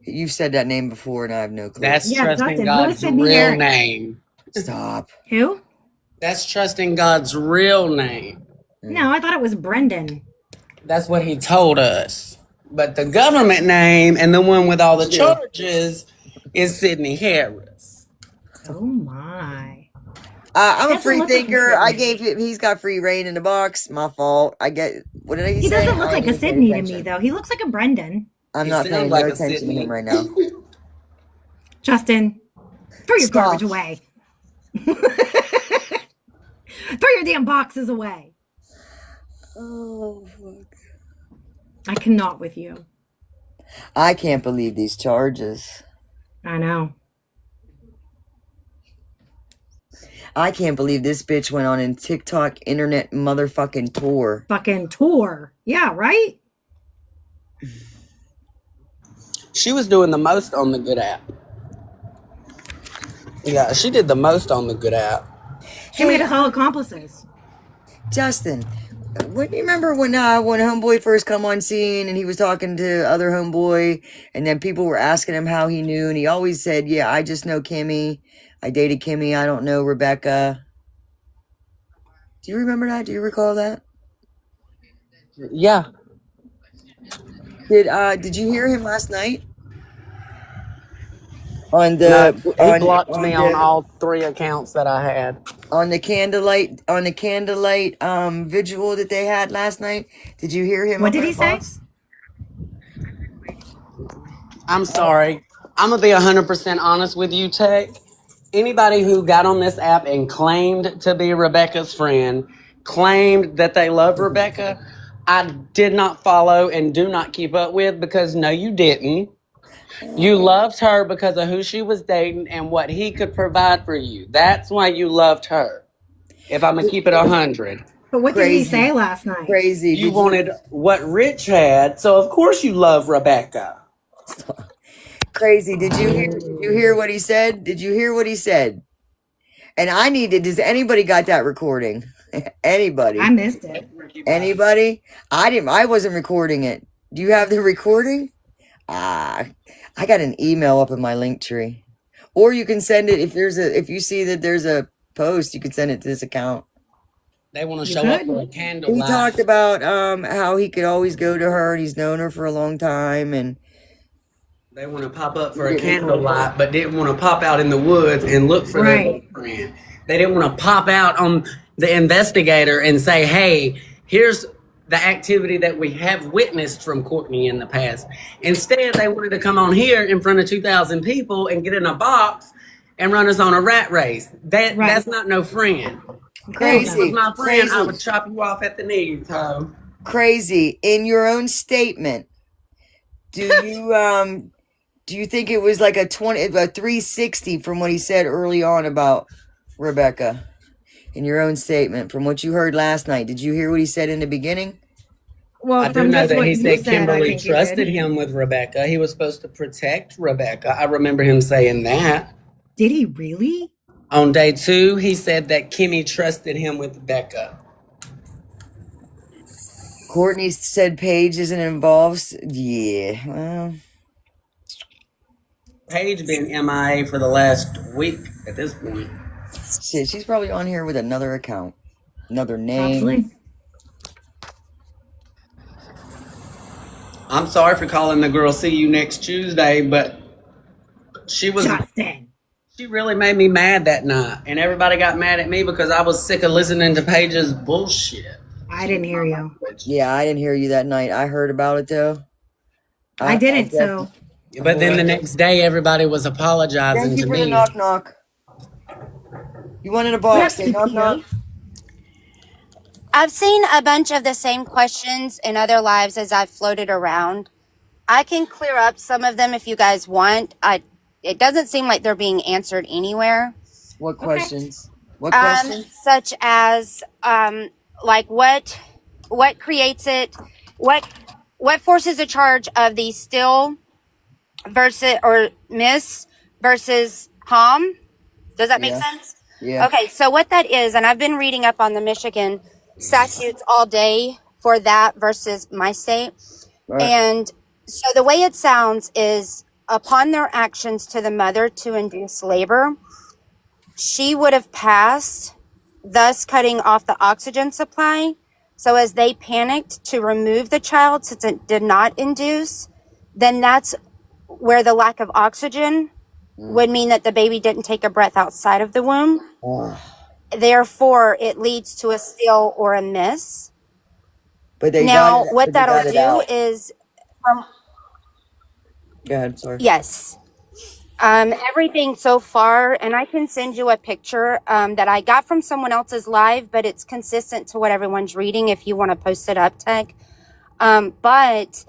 You've said that name before, and I have no clue. That's Yeah, trusting Justin. Who is God's Sydney real Harris? name. Stop. Who? That's trusting God's real name. No, Mm. I thought it was Brendan. That's what he told us. But the government name and the one with all the Chill. charges is Sydney Harris. Oh my. I'm He a doesn't free look like a thinker. I gave Sydney. him. He's got free reign in the box. My fault. I get. What did he He say? doesn't look I ain't like a even paying Sydney to me attention. though. He looks like a Brendan. I'm He not sounds paying no like a attention to him Sydney. right now. Justin, throw your Stop. garbage away. Throw your damn boxes away. Oh, fuck. I cannot with you. I can't believe these charges. I know. I can't believe this bitch went on a TikTok internet motherfucking tour. Fucking tour. Yeah, right? She was doing the most on the good app. Yeah, she did the most on the good app. She made us all accomplices. Justin, what do you remember when homeboy first come on scene and he was talking to other homeboy and then people were asking him how he knew and he always said, "Yeah, I just know Kimmy. I dated Kimmy. I don't know Rebecca." Do you remember that? Do you recall that? Yeah. Did you hear him last night on No, the he blocked me on all 3 accounts that I had. on the candlelight vigil that they had last night? Did you hear him What up did at he say? boss? I'm sorry. I'm going to be 100% honest with you, Teck. Anybody who got on this app and claimed to be Rebecca's friend, claimed that they love Rebecca, I did not follow and do not keep up with because no, you didn't. You loved her because of who she was dating and what he could provide for you. That's why you loved her. If I'm going to keep it 100. But what did he Crazy, say last night? crazy. You Did you? wanted what Rich had, so of course you love Rebecca. Crazy. Did you hear what he said? Did you hear what he said? And I needed, does anybody got that recording? I Anybody? missed it. Anybody? I wasn't recording it. Do you have the recording? Ah, I got an email up in my link tree. Or you can send it if you see that there's a post, you can send it to this account. They want to You show up for a could. He candlelight. talked about how he could always go to her and he's known her for a long time and They want to pop up he for a didn't record it. candlelight, but didn't want to pop out in the woods and look for their Right. best friend. They didn't want to pop out on the investigator and say, hey, here's the activity that we have witnessed from Courtney in the past. Instead, they wanted to come on here in front of 2,000 people and get in a box and run us on a rat race. That's Right. not no friend. Hell If you was no. Crazy, my friend, I crazy, would chop you off at the knees, ho. crazy. In your own statement, do you think it was like a 360 from what he said early on about Rebecca? In your own statement, from what you heard last night, did you hear what he said in the beginning? I Well, do from know just that what he you said said, I Kimberly think you trusted did. him with Rebecca. He was supposed to protect Rebecca. I remember him saying that. Did he really? On day 2, he said that Kimmy trusted him with Becca. Courtney said Paige isn't involved. Yeah, well, Paige been MIA for the last week at this point. shit, she's probably on here with another account, another name. Probably. I'm sorry for calling the girl see you next Tuesday, but she was Justin. she really made me mad that night. And everybody got mad at me because I was sick of listening to Paige's bullshit. I didn't hear you. Yeah, I didn't hear you that night. I heard about it though. I I didn't, definitely. so But then the next day everybody was Thank apologizing you to for the me. knock knock. You wanted a what box? up, Say knock knock. CPO? I've seen a bunch of the same questions in other lives as I've floated around. I can clear up some of them if you guys want. It doesn't seem like they're being answered anywhere. What Okay. questions? What questions? Such as like what creates it, what what forces a charge of the still versus or miss versus harm. Does that make Yeah, sense? yeah, Okay, so what that is, and I've been reading up on the Michigan statutes all day for that versus my state. right. And so the way it sounds is upon their actions to the mother to induce labor, she would have passed, thus cutting off the oxygen supply. So as they panicked to remove the child since it did not induce, then that's where the lack of oxygen Mm. would mean that the baby didn't take a breath outside of the womb. Oh. Therefore, it leads to a still or a miss. But they got Now, it. what But they that'll got it do out. is, Go ahead. Sorry. yes, everything so far, and I can send you a picture that I got from someone else's live, but it's consistent to what everyone's reading if you want to post it up, Teck. But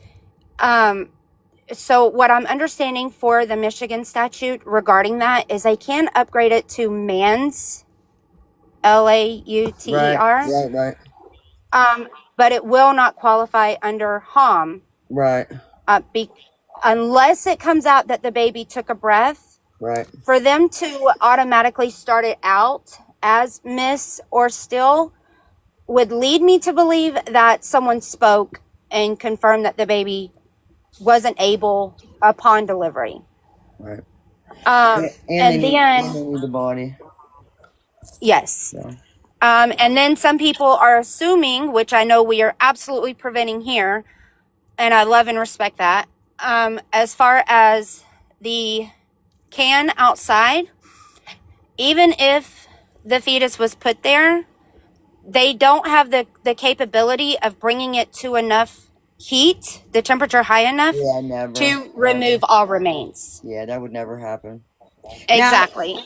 so what I'm understanding for the Michigan statute regarding that is I can upgrade it to man's, Right. LAUTER, Right. Right. but it will not qualify under harm Right. uh, be, unless it comes out that the baby took a breath. Right. For them to automatically start it out as Miss or Still would lead me to believe that someone spoke and confirmed that the baby wasn't able upon delivery. Right. Um, And and then, they need the body. yes. So. And then some people are assuming, which I know we are absolutely preventing here, and I love and respect that. As far as the can outside, even if the fetus was put there, they don't have the capability of bringing it to enough heat, the temperature high enough Yeah, never, to remove never. all remains. Yeah, that would never happen. Now Exactly.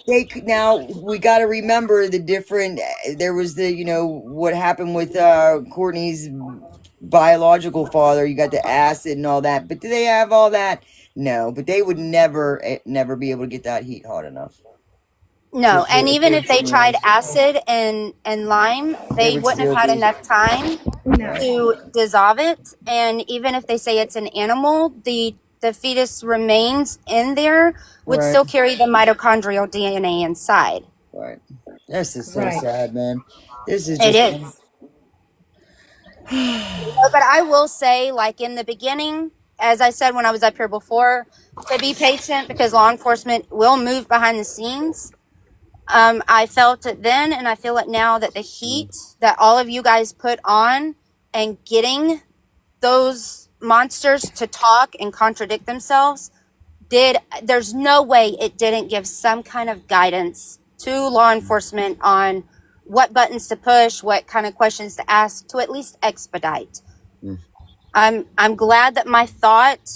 now we got to remember the different. There was the what happened with Courtney's biological father. You got the acid and all that, but do they have all that? No, but they would never be able to get that heat hot enough No, and if even they're if they tried females. acid and lime, They they would wouldn't have still had be enough time No. right, to dissolve it. And even if they say it's an animal, the fetus remains in there would right, still carry the mitochondrial DNA inside. right. This is so Right. sad, man. This is It just. is. But I will say, like in the beginning, as I said when I was up here before, to be patient because law enforcement will move behind the scenes. I felt it then, and I feel it now that the Mm, heat that all of you guys put on and getting those monsters to talk and contradict themselves there's no way it didn't give some kind of guidance to law enforcement on what buttons to push, what kind of questions to ask to at least expedite. mm, I'm glad that my thought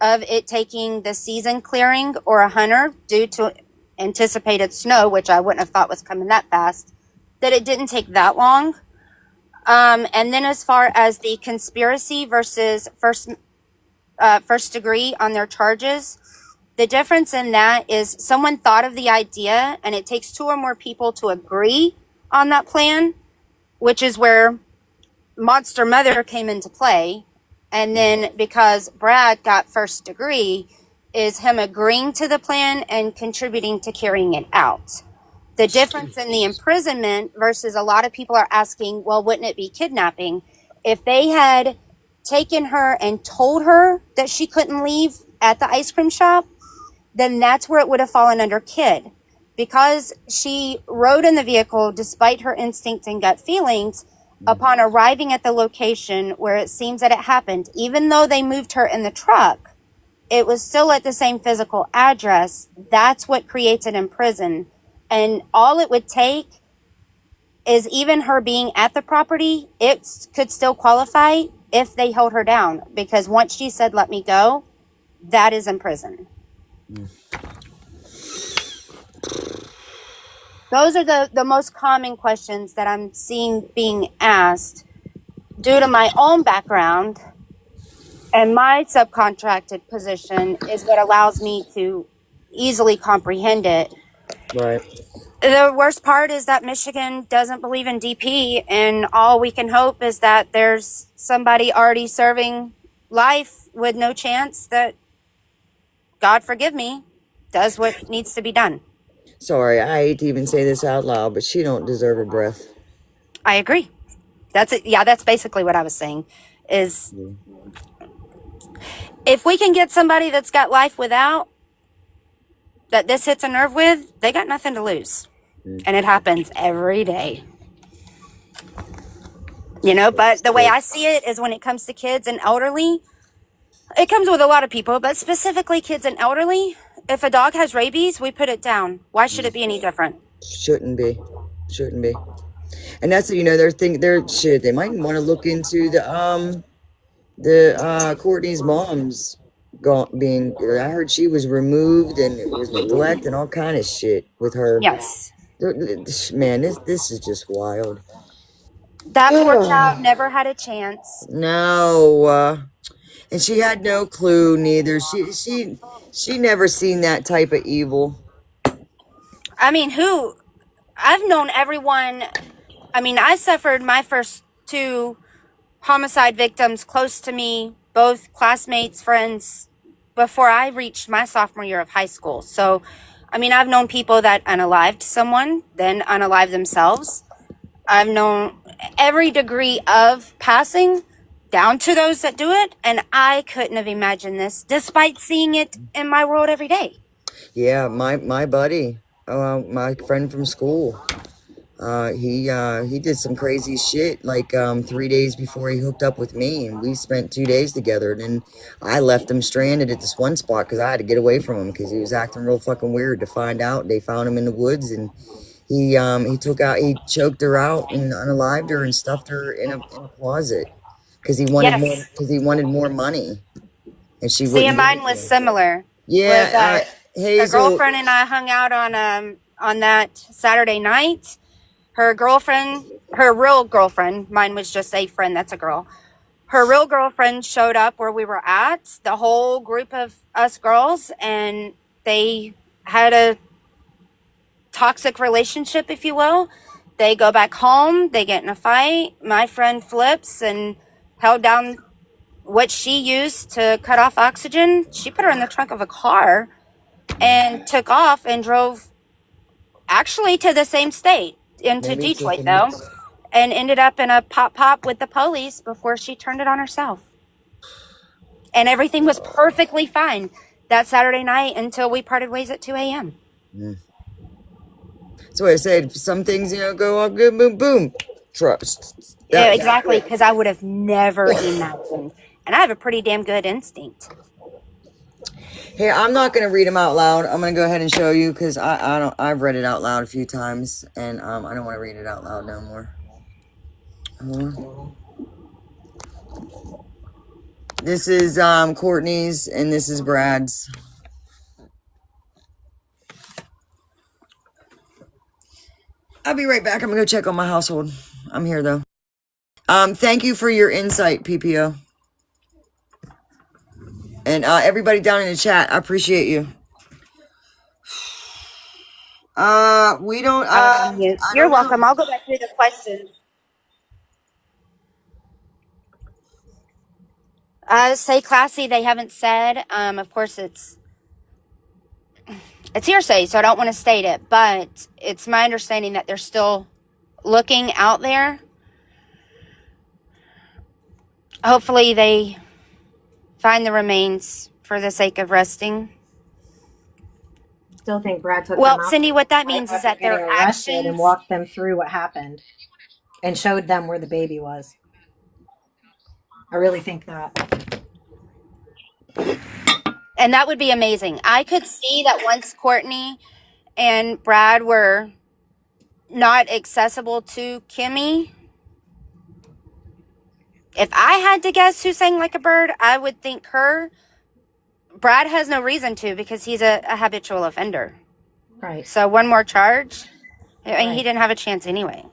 of it taking the season clearing or a hunter due to anticipated snow, which I wouldn't have thought was coming that fast, that it didn't take that long. And then as far as the conspiracy versus first degree on their charges, the difference in that is someone thought of the idea and it takes two or more people to agree on that plan, which is where Monster Mother came into play. And then because Brad got first degree, is him agreeing to the plan and contributing to carrying it out. The difference in the imprisonment versus a lot of people are asking, well, wouldn't it be kidnapping? If they had taken her and told her that she couldn't leave at the ice cream shop, then that's where it would have fallen under kid. Because she rode in the vehicle despite her instincts and gut feelings, mm. upon arriving at the location where it seems that it happened, even though they moved her in the truck, it was still at the same physical address. That's what creates it in prison. And all it would take is even her being at the property, it could still qualify if they held her down. Because once she said, let me go, that is in prison. Those are the most common questions that I'm seeing being asked due to my own background and my subcontracted position is what allows me to easily comprehend it. Right. The worst part is that Michigan doesn't believe in DP, and all we can hope is that there's somebody already serving life with no chance that, God forgive me, does what needs to be done. Sorry, I hate to even say this out loud, but she don't deserve a breath. I agree. That's it. Yeah, that's basically what I was saying. Is Mm, if we can get somebody that's got life without, that this hits a nerve with, they got nothing to lose. mm. And it happens every day. But the way Sick. I see it is when it comes to kids and elderly, it comes with a lot of people, but specifically kids and elderly. If a dog has rabies, we put it down. Why should Mm. it be any different? Shouldn't be. Shouldn't be. And that's they're thinking they're shit. They might want to look into the Courtney's mom's gone being. I heard she was removed and it was neglect and all kind of shit with her. Yes. Man, this is just wild. That poor child never had a chance. No, and she had no clue neither. She never seen that type of evil. I mean, I've known everyone. I mean, I suffered my first two homicide victims close to me, both classmates, friends, before I reached my sophomore year of high school. So, I mean, I've known people that unalived someone, then unalived themselves. I've known every degree of passing down to those that do it. And I couldn't have imagined this despite seeing it in my world every day. Yeah, my buddy, my friend from school, he did some crazy shit like 3 days before he hooked up with me, and we spent 2 days together. And then I left him stranded at this one spot because I had to get away from him because he was acting real fucking weird. To find out, they found him in the woods, and he choked her out and unalived her and stuffed her in a closet because Yes. he wanted more money, and she See, wouldn't and give it mine to was him. similar. Was Yeah, a Hazel. girlfriend and I hung out on that Saturday night. Her girlfriend, her real girlfriend, mine was just a friend that's a girl. Her real girlfriend showed up where we were at, the whole group of us girls, and they had a toxic relationship, if you will. They go back home, they get in a fight. My friend flips and held down what she used to cut off oxygen. She put her in the trunk of a car and took off and drove actually to the same state, into Maybe Detroit Tiffany. though, and ended up in a pop with the police before she turned it on herself. And everything was perfectly fine that Saturday night until we parted ways at 2 a.m. Mm. That's what I said. Some things, go off good, boom, boom. Trust. Yeah, That's exactly, it. because I would have never imagined. And I have a pretty damn good instinct. Hey, I'm not gonna read them out loud. I'm gonna go ahead and show you because I've read it out loud a few times, and I don't want to read it out loud no more. This is Courtney's, and this is Brad's. I'll be right back. I'm gonna go check on my household. I'm here though. Thank you for your insight, PPO, and everybody down in the chat. I appreciate you. We don't. I You're don't know. welcome. I'll go back through the questions. Say classy. They haven't said. Of course, it's hearsay, so I don't want to state it. But it's my understanding that they're still looking out there. Hopefully, they find the remains for the sake of resting. Still think Brad took them Well, out Cindy, what that right means is after that getting their arrested and actions, walked them through what happened and showed them where the baby was. I really think that. and that would be amazing. I could see that once Courtney and Brad were not accessible to Kimmy, if I had to guess who sang like a bird, I would think her. Brad has no reason to because he's a habitual offender. Right. So one more charge, and he Right. didn't have a chance anyway.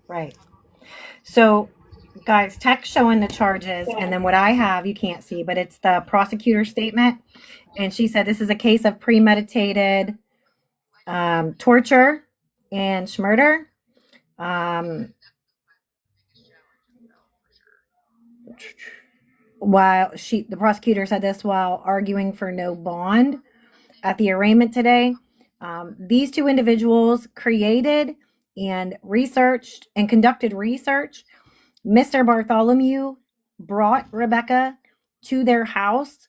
Right. So, guys, Teck showing the charges, and then what I have, you can't see, but it's the prosecutor's statement. And she said this is a case of premeditated torture and murder. While the prosecutor said this while arguing for no bond at the arraignment today. These two individuals created and researched and conducted research. Mr. Bartholomew brought Rebecca to their house,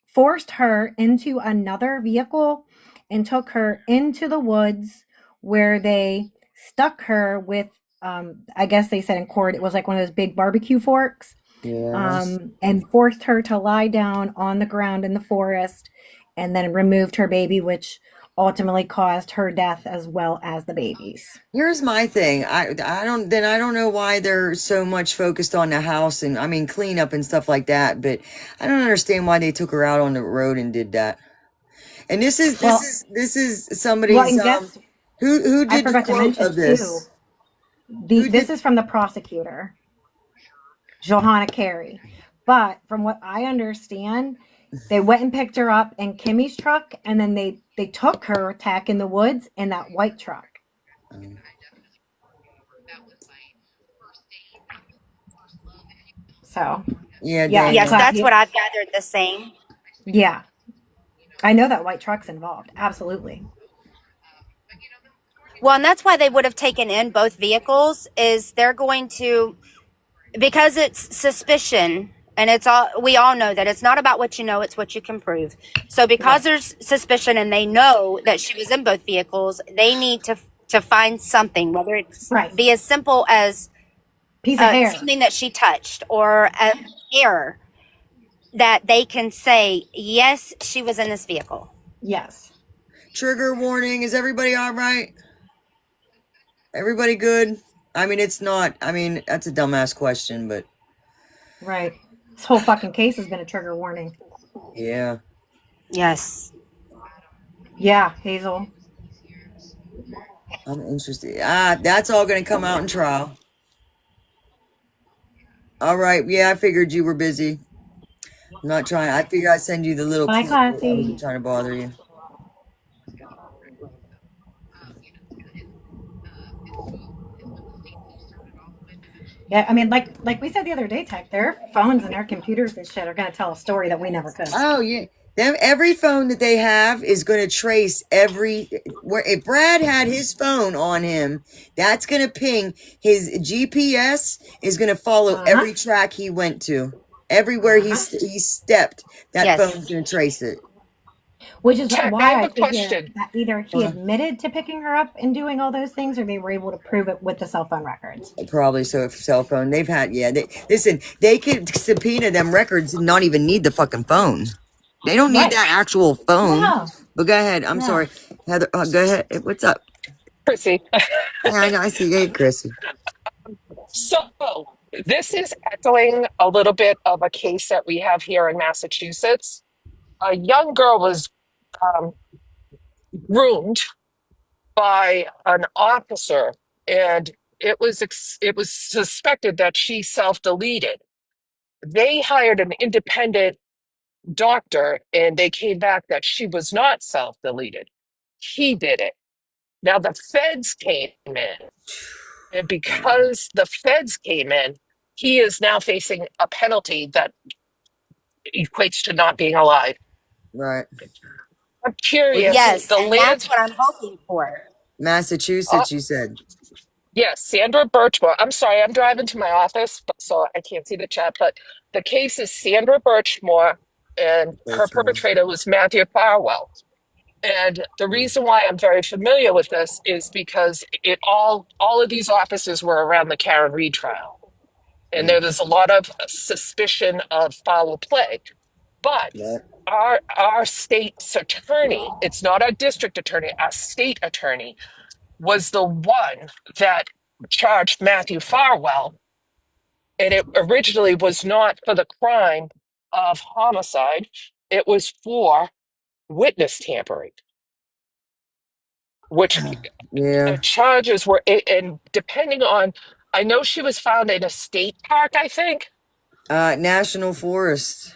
forced her into another vehicle, and took her into the woods where they stuck her with, I guess they said in court, it was like one of those big barbecue forks, Yeah. and forced her to lie down on the ground in the forest and then removed her baby, which ultimately caused her death as well as the baby's. Here's my thing. I don't know why they're so much focused on the house and I mean cleanup and stuff like that, but I don't understand why they took her out on the road and did that. And Well, this is well, somebody's and guess who I did the forgot to quote mention of this? too. Who This did is from the prosecutor, Johanna Carey. But from what I understand, they went and picked her up in Kimmy's truck, and then they took her attack in the woods in that white truck. So Yeah, Yeah, Yes, Daniel. that's what I've gathered. The same. Yeah, I know that white truck's involved. Absolutely. Well, and that's why they would have taken in both vehicles. Is they're going to, because it's suspicion, and it's all, we all know that it's not about what you know, it's what you can prove. So because Right. there's suspicion and they know that she was in both vehicles, they need to find something, whether it's Right. be as simple as Piece of hair. something that she touched or a hair, that they can say yes, she was in this vehicle. Yes. Trigger warning. Is everybody all right? Everybody good? I mean, it's not. I mean, that's a dumbass question, but Right. This whole fucking case has been a trigger warning. yeah, Yes. Yeah, Hazel. I'm interested. That's all gonna come out in trial. All right. Yeah, I figured you were busy. I'm not trying. I figured I'd send you the little Bye, clip. I Classy. wasn't trying to bother you. Yeah, I mean, like we said the other day, Tech, their phones and their computers and shit are gonna tell a story that we never could. Oh yeah. Them every phone that they have is going to trace every where if Brad had his phone on him, that's going to ping his GPS is going to follow Uh-huh. every track he went to. Everywhere Uh-huh. he stepped, that phone's Yes. going to trace it. Which is Tech, I why have I a figure question. that either he Uh, admitted to picking her up and doing all those things, or they were able to prove it with the cell phone records. Probably so if cell phone. They've had yeah, listen, they could subpoena them records and not even need the fucking phone. They don't need Right. that actual phone. No. But go ahead. I'm No. sorry. Heather, go ahead. What's up? Chrissy. Yeah, I know. I see. Hey, Chrissy. So, this is echoing a little bit of a case that we have here in Massachusetts. A young girl was um, groomed by an officer, and it was suspected that she self-deleted. They hired an independent doctor, and they came back that she was not self-deleted. He did it. Now the feds came in. And because the feds came in, he is now facing a penalty that equates to not being alive. Right. I'm Where'd you curious. say? Yes, The and that's land, what I'm hoping for. uh, Massachusetts, you said. yes, Sandra Birchmore. I'm sorry, I'm driving to my office, so I can't see the chat, but the case is Sandra Birchmore, and her Birchmore. perpetrator was Matthew Farwell. And the reason why I'm very familiar with this is because it all of these officers were around the Karen Reed trial. And Mm, there was a lot of suspicion of foul play. But right. our state's attorney, it's not our district attorney, our state attorney was the one that charged Matthew Farwell. And it originally was not for the crime of homicide, it was for witness tampering, which Yeah. the charges were, and depending on, I know she was found in a state park, I think. National Forest.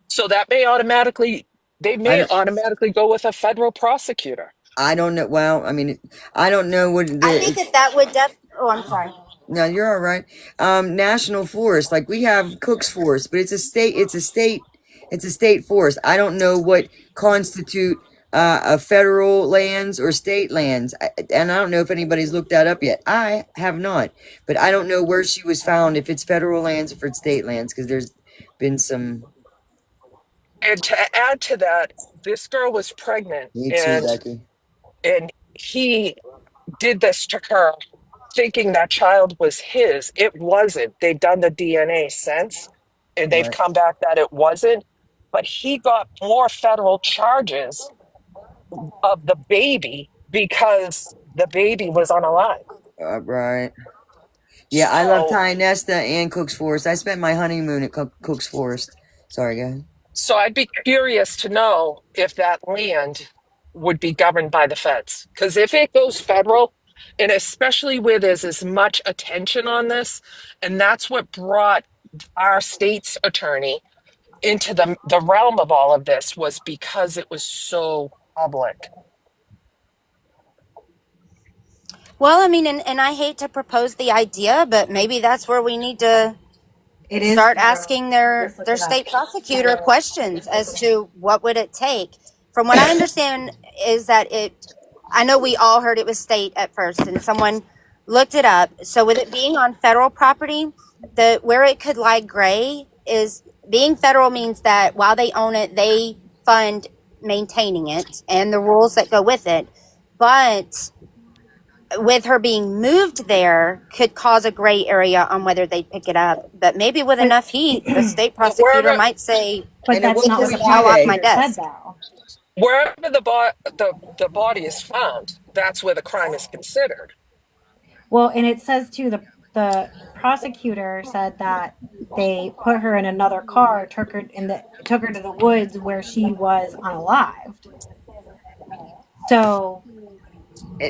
So that may automatically, they I may don't. automatically go with a federal prosecutor. I don't know. Well, I mean, I don't know what I think the. that that would oh, I'm sorry. No, you're all right. National forest, like we have Cook's Forest, but it's a state. It's a state forest. I don't know what constitute a federal lands or state lands, and I don't know if anybody's looked that up yet. I have not, but I don't know where she was found, if it's federal lands or if it's state lands, because there's been some. And to add to that, this girl was pregnant Me too, Becky. and he did this to her thinking that child was his. It wasn't. They've done the DNA since and they've Right. come back that it wasn't. But he got more federal charges of the baby because the baby was unalive. Right. Yeah, I love So Thai Nesta and Cook's Forest. I spent my honeymoon at Cook's Forest. Sorry, guys. So I'd be curious to know if that land would be governed by the feds. Because if it goes federal, and especially where there's as much attention on this, and that's what brought our state's attorney into the realm of all of this was because it was so public. Well, I mean, and I hate to propose the idea, but maybe that's where we need to It is Start federal. asking Let's look their it up. state prosecutor questions as to what would it take. From what I understand is that I know we all heard it was state at first, and someone looked it up. So with it being on federal property, the where it could lie gray is being federal means that while they own it, they fund maintaining it and the rules that go with it. But with her being moved there could cause a gray area on whether they pick it up. But maybe with But enough heat, the state But prosecutor might say, but And at that's what not what "Get the point the do hell off my they? prosecutor said desk." though. wherever the body is found, that's where the crime is considered. Well, and it says too the prosecutor said that they put her in another car, took her to the woods where she was unalived. So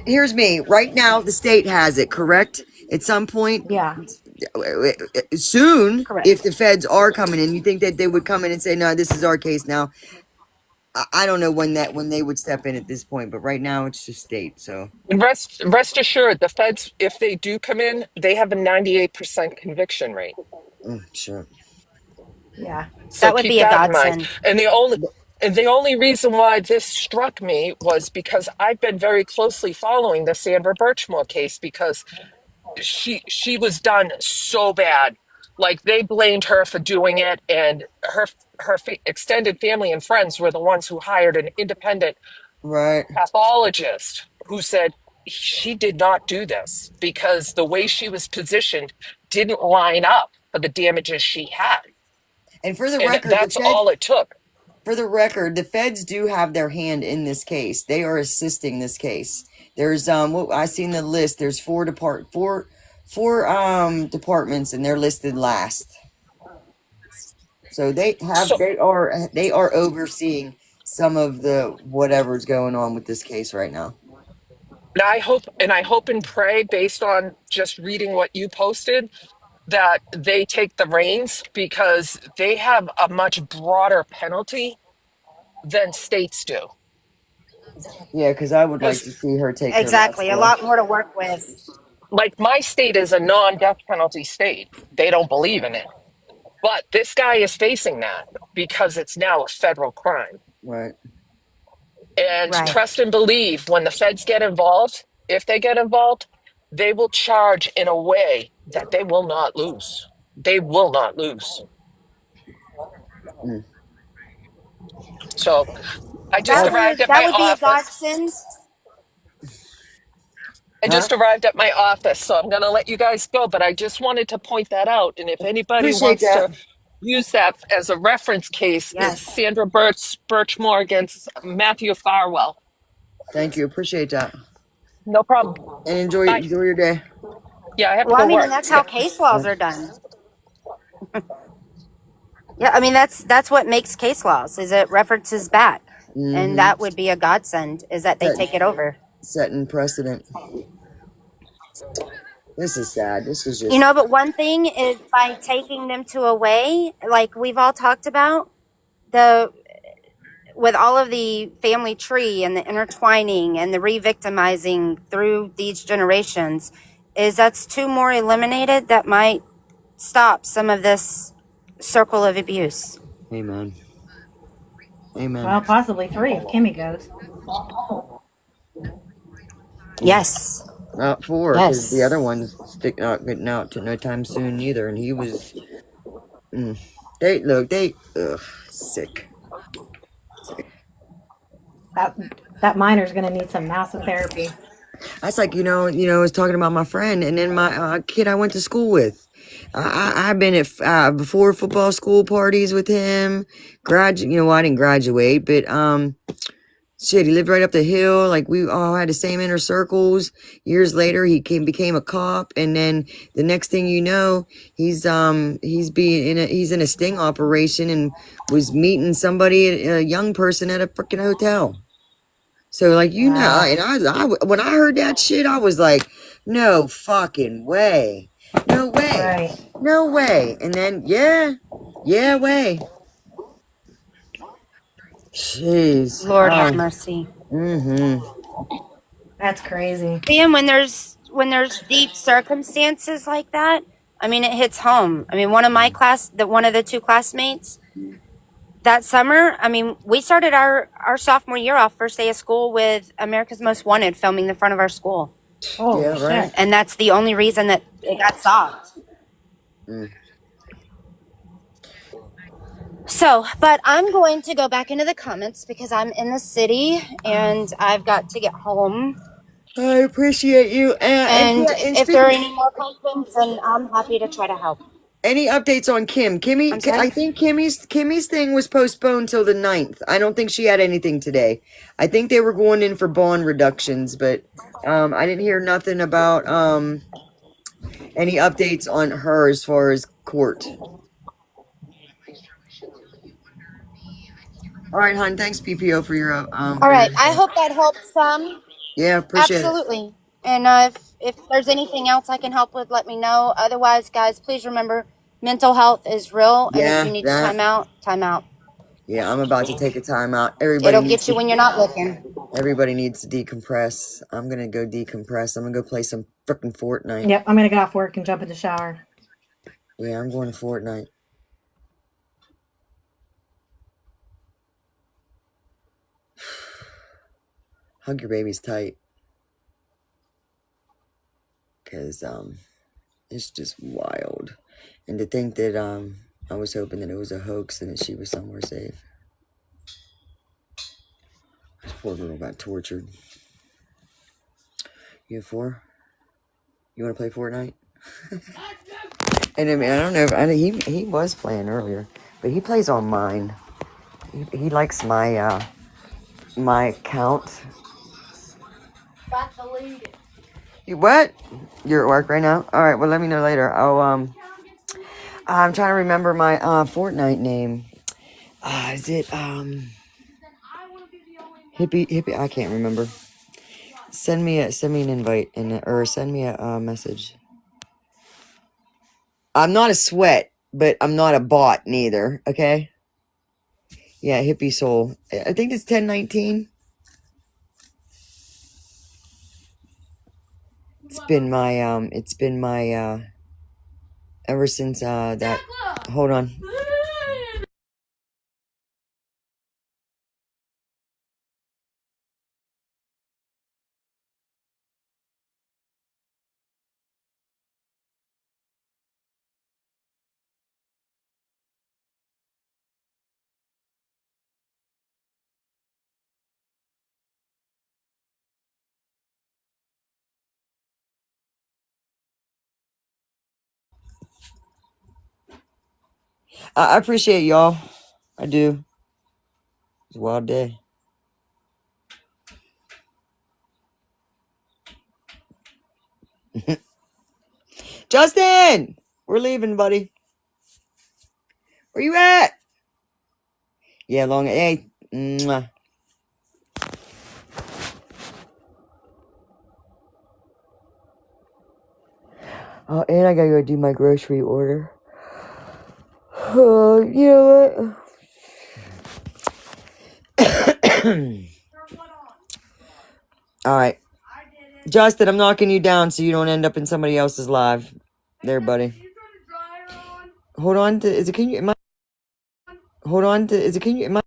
Here's me. Right now, the state has it, correct? At some point yeah, soon, if Correct. the feds are coming in, you think that they would come in and say, "No, this is our case now." I don't know when they would step in at this point, but right now it's just state. So, And rest assured, the feds, if they do come in, they have a 98% conviction rate. sure. yeah. So That would keep be a that in mind. godsend. And the only reason why this struck me was because I've been very closely following the Sandra Birchmore case because she was done so bad. Like they blamed her for doing it, and her extended family and friends were the ones who hired an independent Right. pathologist who said she did not do this because the way she was positioned didn't line up for the damages she had. And for the And record, that's all it took. the feds do have their hand in this case. They are assisting this case. There's what I seen the list. There's four departments, and they're listed last. So So, they are overseeing some of the whatever's going on with this case right now. and I hope and pray based on just reading what you posted that they take the reins because they have a much broader penalty than states do. Yeah, because I would like Because, to see her take her last Exactly. A breath. lot more to work with. like, my state is a non death penalty state, they don't believe in it. But this guy is facing that because it's now a federal crime. Right. And Right. trust and believe when the feds get involved, if they get involved, they will charge in a way that they will not lose. They will not lose. Mm. So I just Well, arrived at That my would be a office. godsend. I huh? just arrived at my office, so I'm going to let you guys go. But I just wanted to point that out. And if anybody Appreciate wants that. to use that as a reference case, it's Yes. Sandra Birchmore against Matthew Farwell. Thank you. Appreciate that. No problem. And Bye. enjoy your day. Yeah, I have to Well, I go mean, and work. that's Yeah. how case laws Yep. are done. Yeah, I mean that's what makes case laws is it references back, and Mm-hmm. that would be a godsend is that they Set, take it over. setting precedent. This is sad. This is You just. know, but one thing is by taking them to away, like we've all talked about, the with all of the family tree and the intertwining and the re-victimizing through these generations, is that's two more eliminated that might stop some of this circle of abuse. Amen. Amen. Well, possibly three if Kimmy goes. Yes. Not four, because the other Yes. one's not getting out to no time soon either, and he was. Mm, they look. They sick. That that minor's going to need some massive therapy. That's like I was talking about my friend, and then my kid I went to school with. I've been at before football school parties with him. Well, I didn't graduate, but shit, he lived right up the hill. Like we all had the same inner circles. Years later, became a cop, and then the next thing you know, he's in a sting operation and was meeting somebody, a young person at a freaking hotel. So like Wow. and when I heard that shit, I was like, no fucking way, no way, Right. no way. And then yeah, way. Jeez. Lord have mercy. Mm-hmm. That's crazy. And when there's deep circumstances like that, I mean, it hits home. I mean, one of the two classmates that summer, I mean, we started our sophomore year off first day of school with America's Most Wanted filming the front of our school. Holy Yeah, right. shit. And that's the only reason that it got stopped. Mm. So, but I'm going to go back into the comments because I'm in the city and I've got to get home. I appreciate you. And And yeah, and if there are speaking, any more questions, then I'm happy to try to help. any updates on Kim? I'm Kimmy, sorry? I think Kimmy's thing was postponed till the 9th. I don't think she had anything today. I think they were going in for bond reductions, but I didn't hear nothing about any updates on her as far as court. All right, hon. Thanks, PPO, for your All for your right. I info. hope that helps some. Yeah, appreciate it. Absolutely. And if there's anything else I can help with, let me know. Otherwise, guys, please remember mental health is real. And if you Yeah, need to that. time out, time out. Yeah, I'm about to take a time out. It'll get you when you're not looking. Everybody needs to decompress. I'm gonna go decompress. I'm gonna go play some frickin' Fortnite. Yep, I'm gonna get off work and jump in the shower. Yeah, I'm going to Fortnite. Hug your babies tight, cause it's just wild. And to think that I was hoping that it was a hoax and that she was somewhere safe. This poor girl got tortured. You have 4? You want to play Fortnite? And I mean, I don't know. He was playing earlier, but he plays on mine. He likes my my account. You what? You're at work right now? All right. Well, let me know later. I'm trying to remember my Fortnite name. Is it hippie? I can't remember. Send me an invite or send me a message. I'm not a sweat, but I'm not a bot neither. Okay. Yeah, hippie soul. I think it's 1019. It's been my ever since that. Hold on. I appreciate y'all. I do. It's a wild day. Justin, we're leaving, buddy. Where you at? Yeah, long. Hey. Mwah. Oh, and I gotta go do my grocery order. Oh, you know what? All right. Justin, I'm knocking you down so you don't end up in somebody else's live. There, buddy. Hold on to, is it, can you, am I, hold on to, is it, can you, am I?